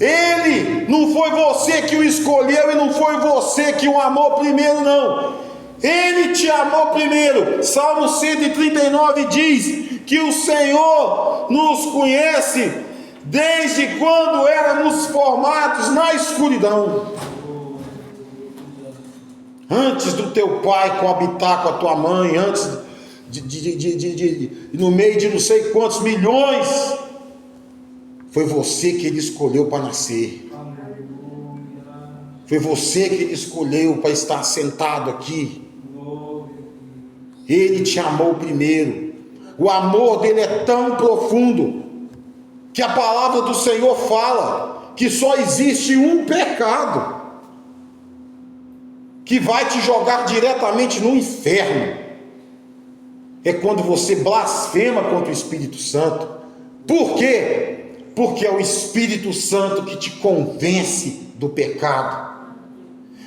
Ele, não foi você que o escolheu e não foi você que o amou primeiro, não. Ele te amou primeiro. Salmo 139 diz que o Senhor nos conhece desde quando éramos formados na escuridão, antes do teu pai coabitar com a tua mãe, antes no meio de não sei quantos milhões. Foi você que ele escolheu para nascer. Foi você que ele escolheu para estar sentado aqui. Ele te amou primeiro. O amor dele é tão profundo que a palavra do Senhor fala que só existe um pecado que vai te jogar diretamente no inferno. É quando você blasfema contra o Espírito Santo. Por quê? Porque é o Espírito Santo que te convence do pecado.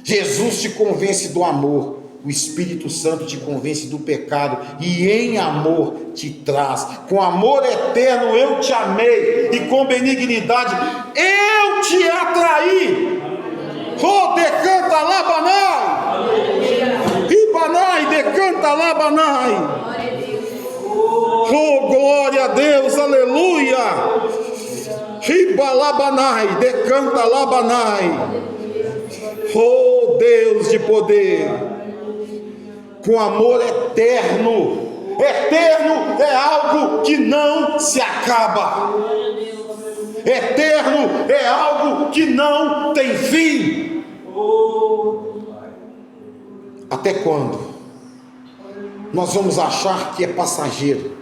Jesus te convence do amor, o Espírito Santo te convence do pecado, e em amor te traz. Com amor eterno eu te amei, e com benignidade eu te atraí. Oh, decanta lá, Banai! Ibanai, decanta lá, Banai! Oh, glória a Deus, aleluia! Ribalabanai, decanta labanai. Oh Deus de poder, com amor eterno. Eterno é algo que não se acaba. Eterno é algo que não tem fim. Até quando nós vamos achar que é passageiro?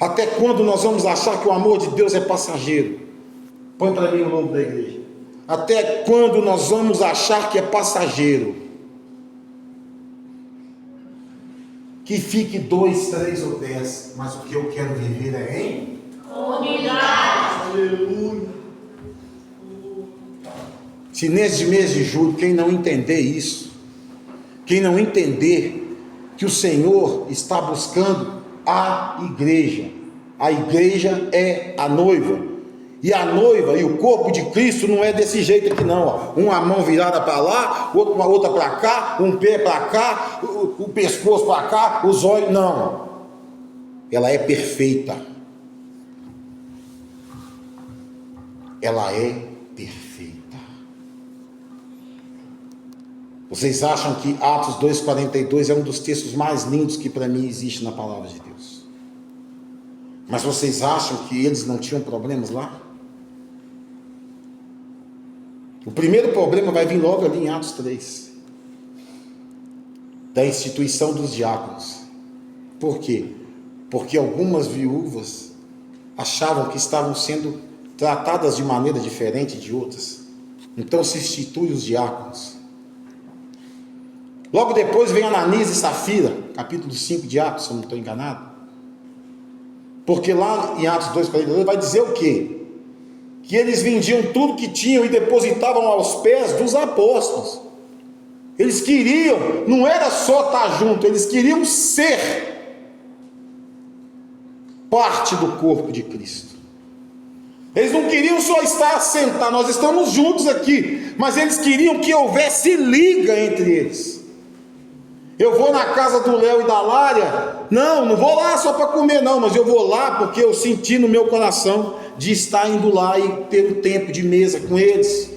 Até quando nós vamos achar que o amor de Deus é passageiro? Põe para mim o nome da igreja. Até quando nós vamos achar que é passageiro? Que fique 2, 3 ou 10, mas o que eu quero viver é em unidade. Aleluia. Se nesse mês de julho, quem não entender isso, quem não entender que o Senhor está buscando a igreja é a noiva, e a noiva e o corpo de Cristo não é desse jeito aqui não, ó. Uma mão virada para lá, uma outra para cá, um pé para cá, o pescoço para cá, os olhos, não, ela é perfeita, ela é perfeita. Vocês acham que Atos 2,42 é um dos textos mais lindos que para mim existe na palavra de Deus? Mas vocês acham que eles não tinham problemas lá? O primeiro problema vai vir logo ali em Atos 3, da instituição dos diáconos. Por quê? Porque algumas viúvas achavam que estavam sendo tratadas de maneira diferente de outras. Então se institui os diáconos. Logo depois vem Ananias e Safira, capítulo 5 de Atos, se eu não estou enganado. Porque lá em Atos 2,42 vai dizer o quê? Que eles vendiam tudo que tinham e depositavam aos pés dos apóstolos. Eles queriam, não era só estar junto, eles queriam ser parte do corpo de Cristo. Eles não queriam só estar sentados, nós estamos juntos aqui, mas eles queriam que houvesse liga entre eles. Eu vou na casa do Léo e da Lária, não vou lá só para comer não, mas eu vou lá porque eu senti no meu coração de estar indo lá e ter um tempo de mesa com eles.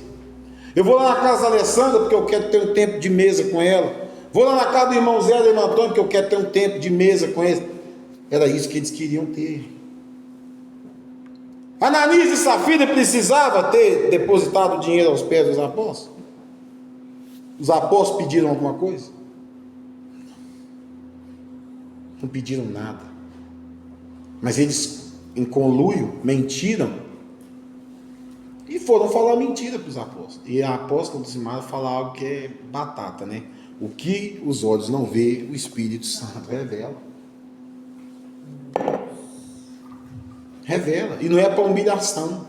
Eu vou lá na casa da Alessandra porque eu quero ter um tempo de mesa com ela. Vou lá na casa do irmão Zé e do irmão Antônio porque eu quero ter um tempo de mesa com eles. Era isso que eles queriam ter. Ananias e Safira precisavam ter depositado dinheiro aos pés dos apóstolos? Os apóstolos pediram alguma coisa? Não pediram nada. Mas eles, em conluio, mentiram e foram falar mentira para os apóstolos. E a apóstola Dulcimara fala algo que é batata, né? O que os olhos não vê, o Espírito Santo revela. Revela. E não é para humilhação,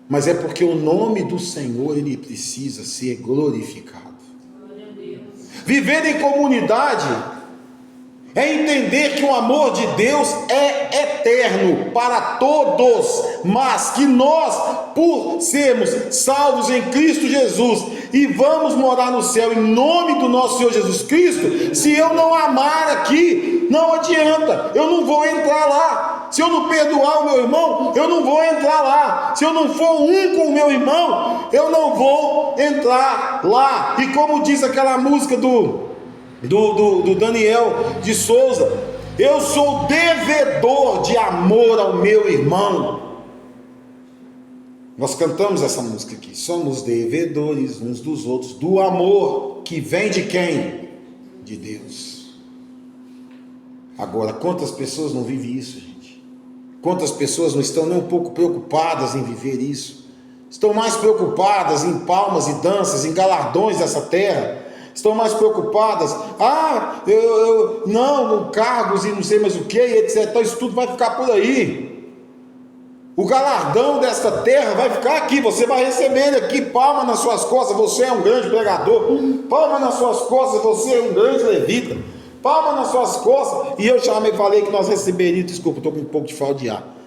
mas é porque o nome do Senhor, ele precisa ser glorificado. Viver em comunidade é entender que o amor de Deus é eterno para todos, mas que nós, por sermos salvos em Cristo Jesus e vamos morar no céu em nome do nosso Senhor Jesus Cristo, se eu não amar aqui, não adianta, eu não vou entrar lá. Se eu não perdoar o meu irmão, eu não vou entrar lá. Se eu não for um com o meu irmão, eu não vou entrar lá. E como diz aquela música do Daniel de Souza, eu sou devedor de amor ao meu irmão. Nós cantamos essa música aqui. Somos devedores uns dos outros do amor que vem de quem? De Deus. Agora, quantas pessoas não vivem isso, gente? Quantas pessoas não estão nem um pouco preocupadas em viver isso? Estão mais preocupadas em palmas e danças, em galardões dessa terra. Estão mais preocupadas, não, cargos e não sei mais o que, etc. Então isso tudo vai ficar por aí. O galardão desta terra vai ficar aqui, você vai receber ele aqui, palma nas suas costas, você é um grande pregador, palma nas suas costas, você é um grande levita, palma nas suas costas. E eu falei que nós receberíamos, desculpa, estou com um pouco de falta de ar.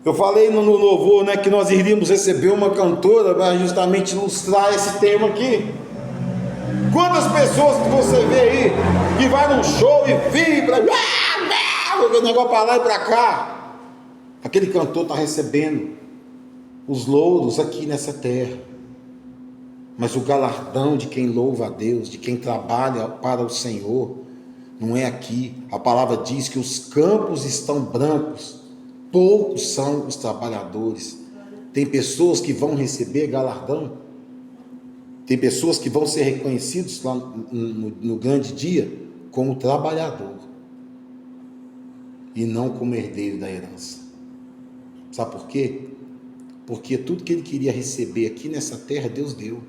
Eu falei no louvor, né, que nós iríamos receber uma cantora para justamente ilustrar esse tema aqui. Quantas pessoas que você vê aí, que vai num show e vibra, o negócio para lá e para cá, aquele cantor está recebendo os louros aqui nessa terra, mas o galardão de quem louva a Deus, de quem trabalha para o Senhor, não é aqui. A palavra diz que os campos estão brancos, poucos são os trabalhadores. Tem pessoas que vão receber galardão, tem pessoas que vão ser reconhecidos lá no grande dia como trabalhador e não como herdeiro da herança. Sabe por quê? Porque tudo que ele queria receber aqui nessa terra, Deus deu.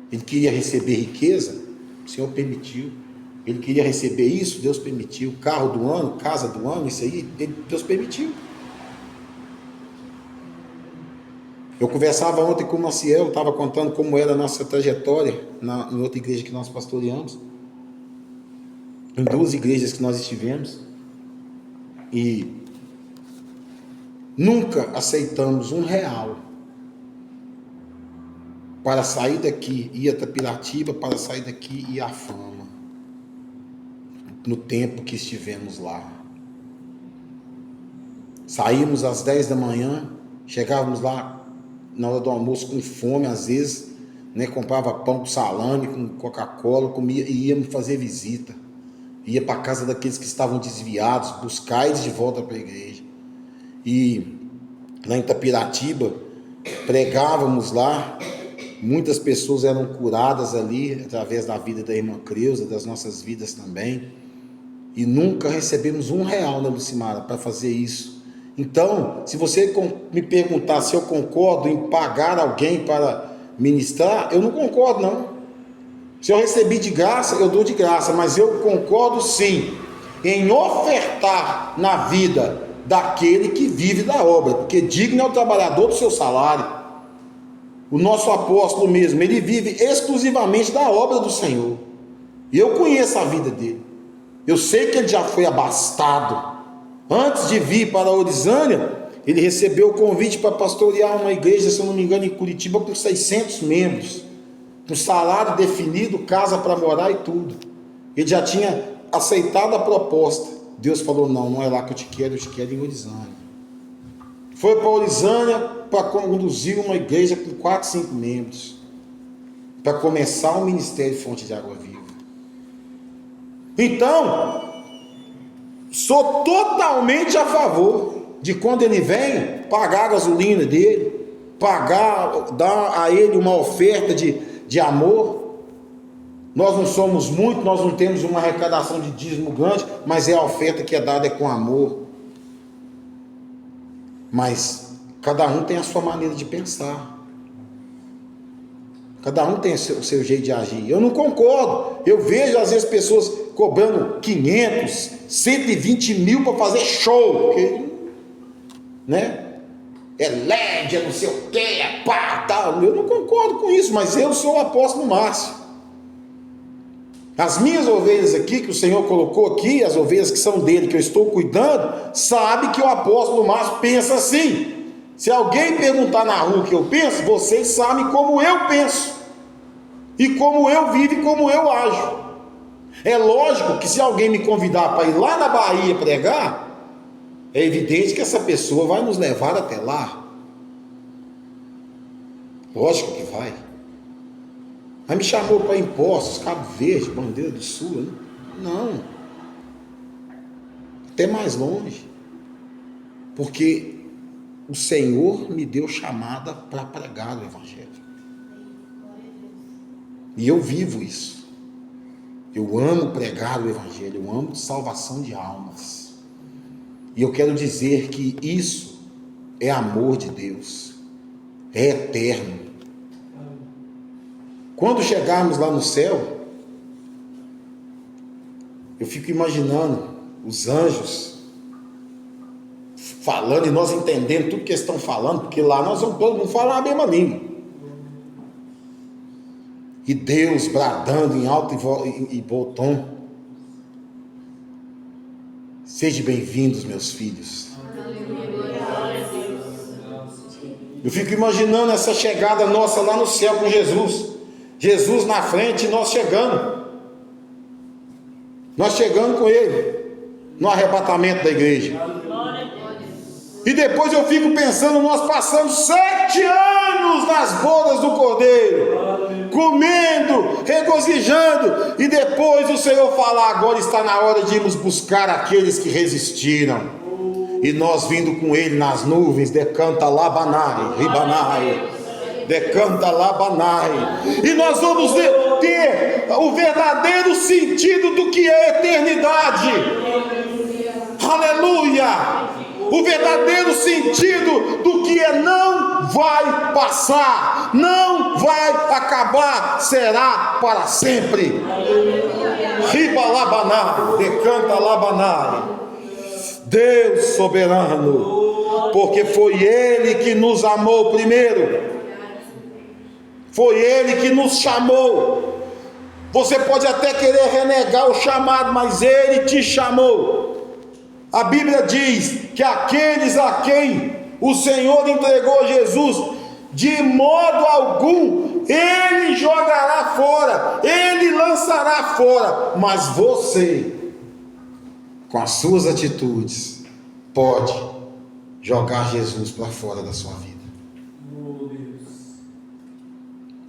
Ele queria receber riqueza, o Senhor permitiu. Ele queria receber isso, Deus permitiu. Carro do ano, casa do ano, isso aí, Deus permitiu. Eu conversava ontem com o Maciel, estava contando como era a nossa trajetória em outra igreja que nós pastoreamos, em 2 igrejas que nós estivemos, e nunca aceitamos R$1 para sair daqui e ir a Tapiratiba, para sair daqui e ir à Fama, no tempo que estivemos lá. Saímos às 10 da manhã, chegávamos lá na hora do almoço com fome, às vezes, né, comprava pão com salame, com Coca-Cola, comia e íamos fazer visita. Ia para a casa daqueles que estavam desviados, buscar eles de volta para a igreja. E lá em Tapiratiba, pregávamos lá, muitas pessoas eram curadas ali, através da vida da irmã Creuza, das nossas vidas também. E nunca recebemos R$1, né, Lucimara, para fazer isso. Então, se você me perguntar se eu concordo em pagar alguém para ministrar, eu não concordo, não. Se eu recebi de graça, eu dou de graça, mas eu concordo sim em ofertar na vida daquele que vive da obra, porque digno é o trabalhador do seu salário. o nosso apóstolo mesmo, ele vive exclusivamente da obra do Senhor. E eu conheço a vida dele. Eu sei que ele já foi abastado. Antes de vir para a Orizânia, ele recebeu o convite para pastorear uma igreja, se eu não me engano, em Curitiba, com 600 membros, com salário definido, casa para morar e tudo. Ele já tinha aceitado a proposta. Deus falou: não, não é lá que eu te quero em Orizânia. Foi para Orizânia para conduzir uma igreja com 4, 5 membros, para começar o ministério Fonte de Água Viva. Então, sou totalmente a favor de, quando ele vem, pagar a gasolina dele, dar a ele uma oferta de amor. Nós não somos muito, nós não temos uma arrecadação de dízimo grande, mas a oferta que é dada é com amor. Mas cada um tem a sua maneira de pensar. Cada um tem o seu jeito de agir. Eu não concordo. Eu vejo às vezes pessoas cobrando 500, 120 mil para fazer show. Porque, né? É LED, é não sei o que, é pá, tal. Eu não concordo com isso, mas eu sou o apóstolo Márcio. As minhas ovelhas aqui, que o Senhor colocou aqui, as ovelhas que são dele, que eu estou cuidando, sabe que o apóstolo Márcio pensa assim. Se alguém perguntar na rua o que eu penso, vocês sabem como eu penso, e como eu vivo e como eu ajo. É lógico que se alguém me convidar para ir lá na Bahia pregar, é evidente que essa pessoa vai nos levar até lá. Lógico que vai. Aí me chamou para ir em Poços, Cabo Verde, Bandeira do Sul, né? Não. Até mais longe. Porque o Senhor me deu chamada para pregar o Evangelho. E eu vivo isso. Eu amo pregar o Evangelho, eu amo salvação de almas. E eu quero dizer que isso é amor de Deus, é eterno. Quando chegarmos lá no céu, eu fico imaginando os anjos falando e nós entendendo tudo que eles estão falando, porque lá nós vamos todo mundo falar a mesma língua. E Deus bradando em alto e bom tom: sejam bem-vindos, meus filhos. Eu fico imaginando essa chegada nossa lá no céu com Jesus. Jesus na frente e nós chegando. Nós chegando com ele no arrebatamento da igreja. E depois eu fico pensando, nós passamos 7 anos nas bodas do Cordeiro, comendo, regozijando, e depois o Senhor fala: agora está na hora de irmos buscar aqueles que resistiram. E nós vindo com ele nas nuvens, decanta labanai, ribanai, decanta labanai. E nós vamos ter o verdadeiro sentido do que é eternidade. Aleluia! O verdadeiro sentido do que é não vai passar, não vai acabar, será para sempre. Riba labanai, decanta labanai. Deus soberano, porque foi Ele que nos amou primeiro, foi Ele que nos chamou. Você pode até querer renegar o chamado, mas Ele te chamou. A Bíblia diz que aqueles a quem o Senhor entregou Jesus, de modo algum Ele jogará fora, Ele lançará fora, mas você, com as suas atitudes, pode jogar Jesus para fora da sua vida.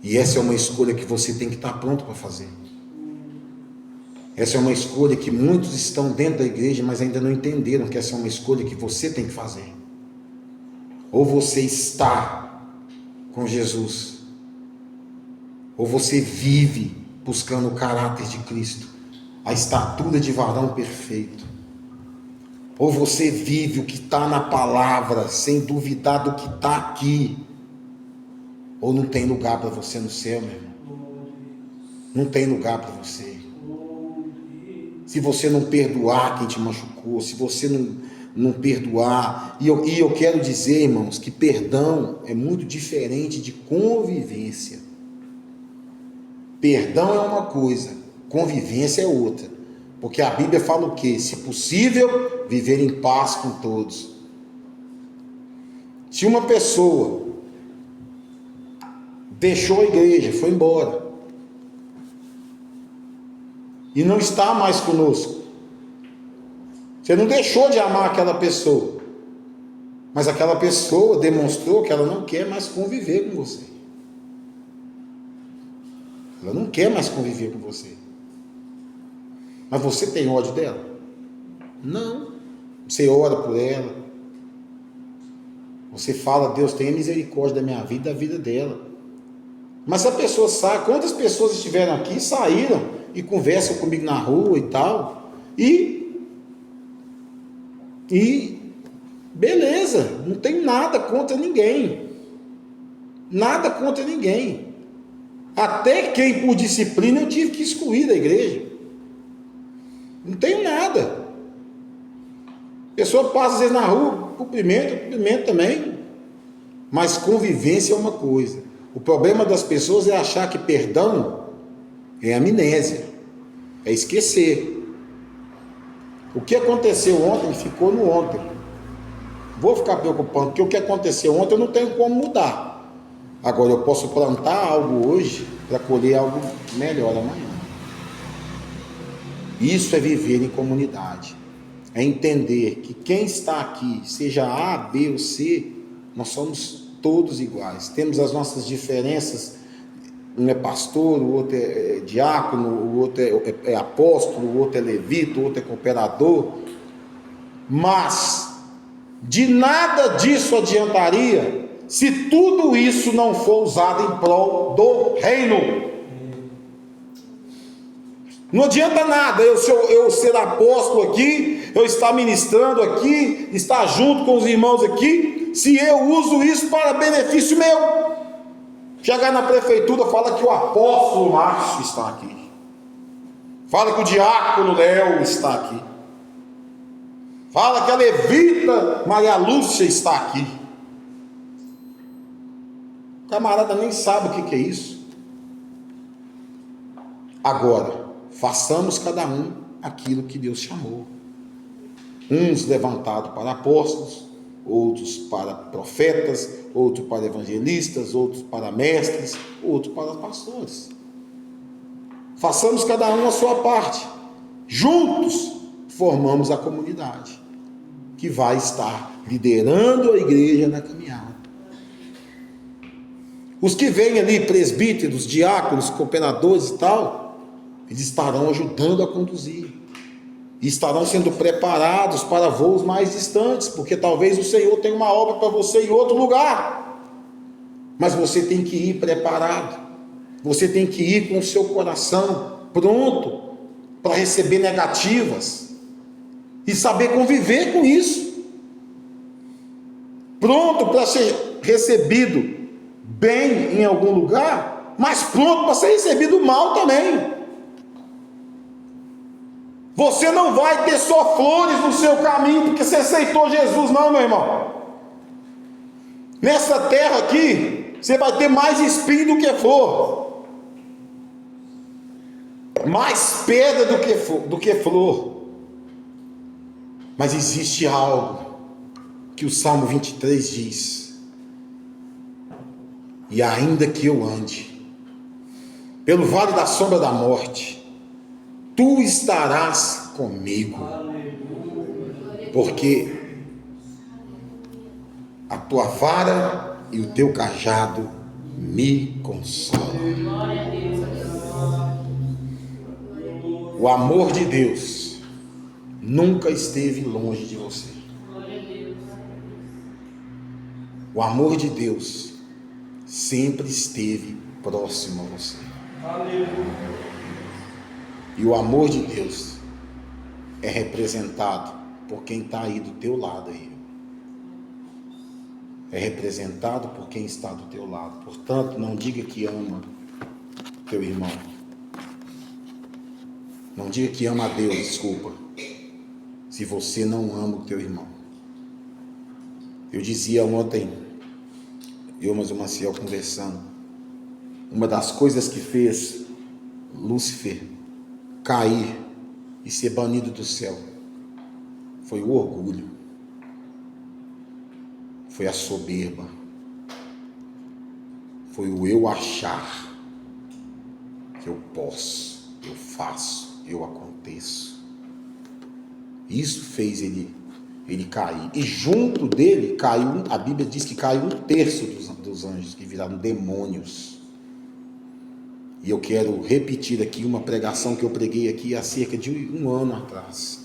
E essa é uma escolha que você tem que estar pronto para fazer. Essa é uma escolha que muitos estão dentro da igreja, mas ainda não entenderam que essa é uma escolha que você tem que fazer. Ou você está com Jesus, ou você vive buscando o caráter de Cristo, a estatura de varão perfeito. Ou você vive o que está na palavra, sem duvidar do que está aqui. Ou não tem lugar para você no céu, meu irmão. Não tem lugar para você. Se você não perdoar quem te machucou, se você não perdoar. E eu quero dizer, irmãos, que perdão é muito diferente de convivência. Perdão é uma coisa, convivência é outra. Porque a Bíblia fala o quê? Se possível, viver em paz com todos. Se uma pessoa deixou a igreja, foi embora, e não está mais conosco, você não deixou de amar aquela pessoa, mas aquela pessoa demonstrou que ela não quer mais conviver com você. Ela não quer mais conviver com você. Mas você tem ódio dela? Não. Você ora por ela. Você fala, Deus, tenha misericórdia da minha vida e da vida dela. Mas a pessoa sai, quantas pessoas estiveram aqui, saíram e conversam comigo na rua e tal, e beleza, não tem nada contra ninguém. Nada contra ninguém. Até quem por disciplina eu tive que excluir da igreja. Não tenho nada. A pessoa passa às vezes na rua, cumprimento também. Mas convivência é uma coisa. O problema das pessoas é achar que perdão é amnésia, é esquecer. O que aconteceu ontem ficou no ontem. Vou ficar preocupando, porque o que aconteceu ontem eu não tenho como mudar. Agora eu posso plantar algo hoje para colher algo melhor amanhã. Isso é viver em comunidade. É entender que quem está aqui, seja A, B ou C, nós somos todos iguais. Temos as nossas diferenças. Um é pastor, o outro é diácono, o outro é apóstolo, o outro é levita, o outro é cooperador. Mas de nada disso adiantaria se tudo isso não for usado em prol do reino. Não adianta nada eu ser apóstolo aqui, eu estar ministrando aqui, estar junto com os irmãos aqui, se eu uso isso para benefício meu. Chegar na prefeitura, fala que o apóstolo Márcio está aqui, fala que o diácono Léo está aqui, fala que a levita Maria Lúcia está aqui. O camarada nem sabe o que é isso. Agora, façamos cada um aquilo que Deus chamou. Uns levantados para apóstolos, outros para profetas, outros para evangelistas, outros para mestres, outros para pastores. Façamos cada um a sua parte. Juntos formamos a comunidade que vai estar liderando a igreja na caminhada. Os que vêm ali, presbíteros, diáconos, cooperadores e tal, eles estarão ajudando a conduzir. E estarão sendo preparados para voos mais distantes, porque talvez o Senhor tenha uma obra para você em outro lugar. Mas você tem que ir preparado. Você tem que ir com o seu coração pronto para receber negativas e saber conviver com isso. Pronto para ser recebido bem em algum lugar, mas pronto para ser recebido mal também. Você não vai ter só flores no seu caminho porque você aceitou Jesus, não, meu irmão. Nessa terra aqui, você vai ter mais espinho do que flor, mais pedra do que flor. Mas existe algo que o Salmo 23 diz: e ainda que eu ande pelo vale da sombra da morte, tu estarás comigo, porque a tua vara e o teu cajado me consolam. O amor de Deus nunca esteve longe de você. O amor de Deus sempre esteve próximo a você. E o amor de Deus é representado por quem está aí do teu lado aí. É representado por quem está do teu lado. Portanto, não diga que ama teu irmão. Não diga que ama a Deus, desculpa, se você não ama o teu irmão. Eu dizia ontem, eu e o Maciel conversando, uma das coisas que fez Lúcifer cair e ser banido do céu foi o orgulho, foi a soberba, foi o eu achar que eu posso, eu faço, eu aconteço. Isso fez ele cair. E junto dele caiu, a Bíblia diz que caiu 1/3 dos anjos, que viraram demônios. E eu quero repetir aqui uma pregação que eu preguei aqui há cerca de um ano atrás.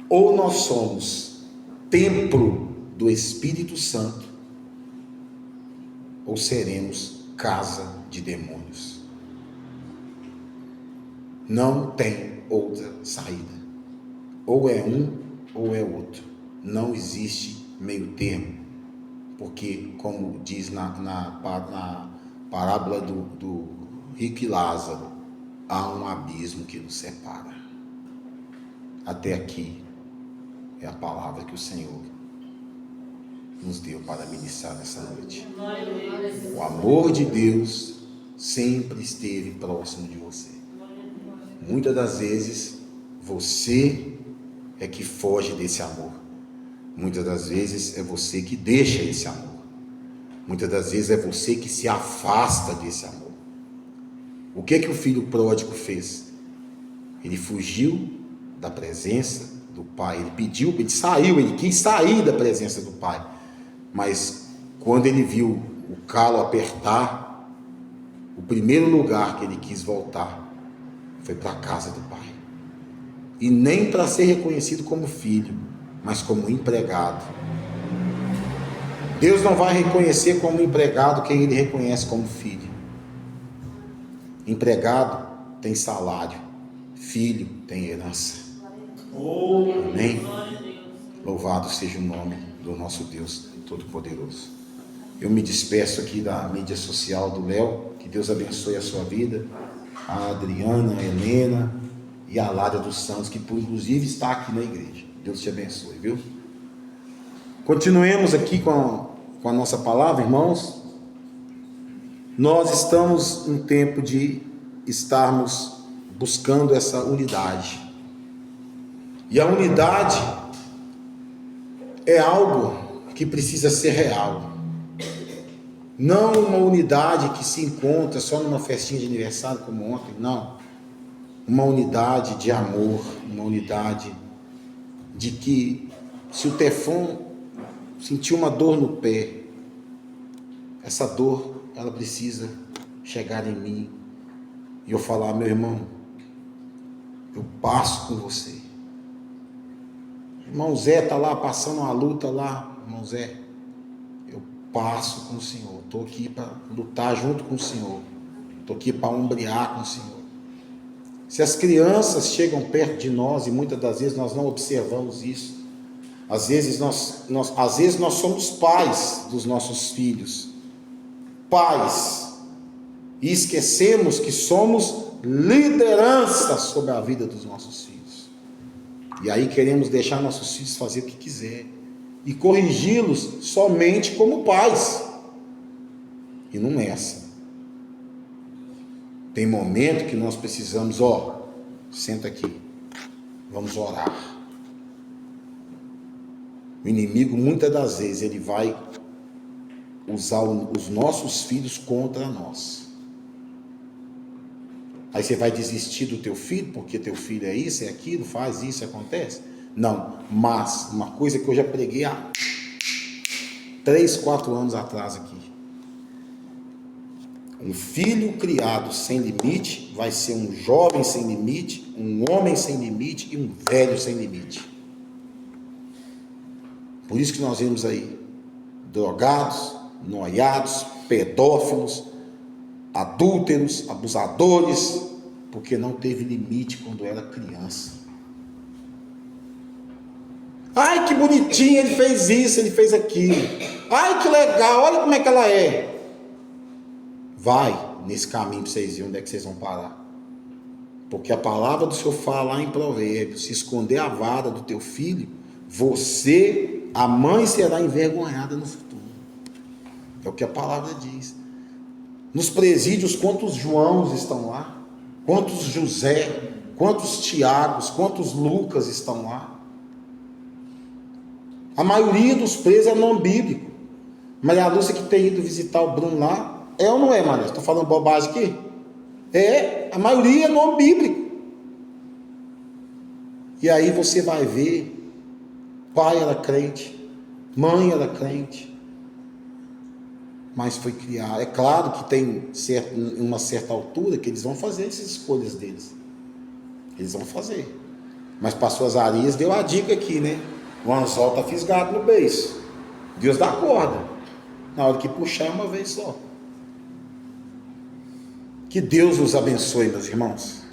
Ou nós somos templo do Espírito Santo, ou seremos casa de demônios. Não tem outra saída. Ou é um ou é outro. Não existe meio termo. Porque, como diz na parábola do rico e Lázaro, há um abismo que nos separa. Até aqui é a palavra que o Senhor nos deu para ministrar nessa noite. O amor de Deus sempre esteve próximo de você. Muitas das vezes você é que foge desse amor. Muitas das vezes é você que deixa esse amor. Muitas das vezes é você que se afasta desse amor. O que o filho pródigo fez? Ele fugiu da presença do pai. Ele saiu, ele quis sair da presença do pai. Mas quando ele viu o calo apertar, o primeiro lugar que ele quis voltar foi para a casa do pai. E nem para ser reconhecido como filho, mas como empregado. Deus não vai reconhecer como empregado quem ele reconhece como filho. Empregado tem salário, filho tem herança. Amém? Louvado seja o nome do nosso Deus Todo-Poderoso. Eu me despeço aqui da mídia social do Léo. Que Deus abençoe a sua vida. A Adriana, a Helena e a Ládia dos Santos, que inclusive está aqui na igreja. Deus te abençoe, viu? Continuemos aqui com a nossa palavra, irmãos. Nós estamos em tempo de estarmos buscando essa unidade. E a unidade é algo que precisa ser real. Não uma unidade que se encontra só numa festinha de aniversário como ontem, não. Uma unidade de amor, uma unidade de que se o Tefon sentir uma dor no pé, essa dor, ela precisa chegar em mim e eu falar: meu irmão, eu passo com você. Irmão Zé está lá passando uma luta lá, irmão Zé, eu passo com o Senhor, estou aqui para lutar junto com o Senhor, estou aqui para ombrear com o Senhor. Se as crianças chegam perto de nós, e muitas das vezes nós não observamos isso, às vezes nós somos pais dos nossos filhos, pais, e esquecemos que somos liderança sobre a vida dos nossos filhos. E aí queremos deixar nossos filhos fazer o que quiser e corrigi-los somente como pais. E não é assim. Tem momento que nós precisamos, senta aqui, vamos orar. O inimigo, muitas das vezes, ele vai usar os nossos filhos contra nós. Aí você vai desistir do teu filho, porque teu filho é isso, é aquilo, faz isso, acontece? Não, mas uma coisa que eu já preguei há 3, 4 anos atrás aqui. Um filho criado sem limite vai ser um jovem sem limite, um homem sem limite e um velho sem limite. Por isso que nós vemos aí drogados, noiados, pedófilos, adúlteros, abusadores, porque não teve limite quando era criança. Ai, que bonitinho, ele fez isso, ele fez aquilo. Ai, que legal, olha como é que ela é. Vai nesse caminho para vocês verem onde é que vocês vão parar. Porque a palavra do Senhor fala lá em Provérbios: se esconder a vara do teu filho, você a mãe será envergonhada no futuro. É o que a palavra diz. Nos presídios, quantos Joãos estão lá? Quantos José? Quantos Tiagos? Quantos Lucas estão lá? A maioria dos presos é nome bíblico. Maria Lúcia, que tem ido visitar o Bruno lá, é ou não é, Maria? Estou falando bobagem aqui? É, a maioria é nome bíblico. E aí você vai ver, pai era crente, mãe era crente, mas foi criado. É claro que tem uma certa altura que eles vão fazer essas escolhas deles. Eles vão fazer. Mas pastor Azarias deu a dica aqui, né? O anzol está fisgado no beiço. Deus dá corda. Na hora que puxar, uma vez só. Que Deus nos abençoe, meus irmãos.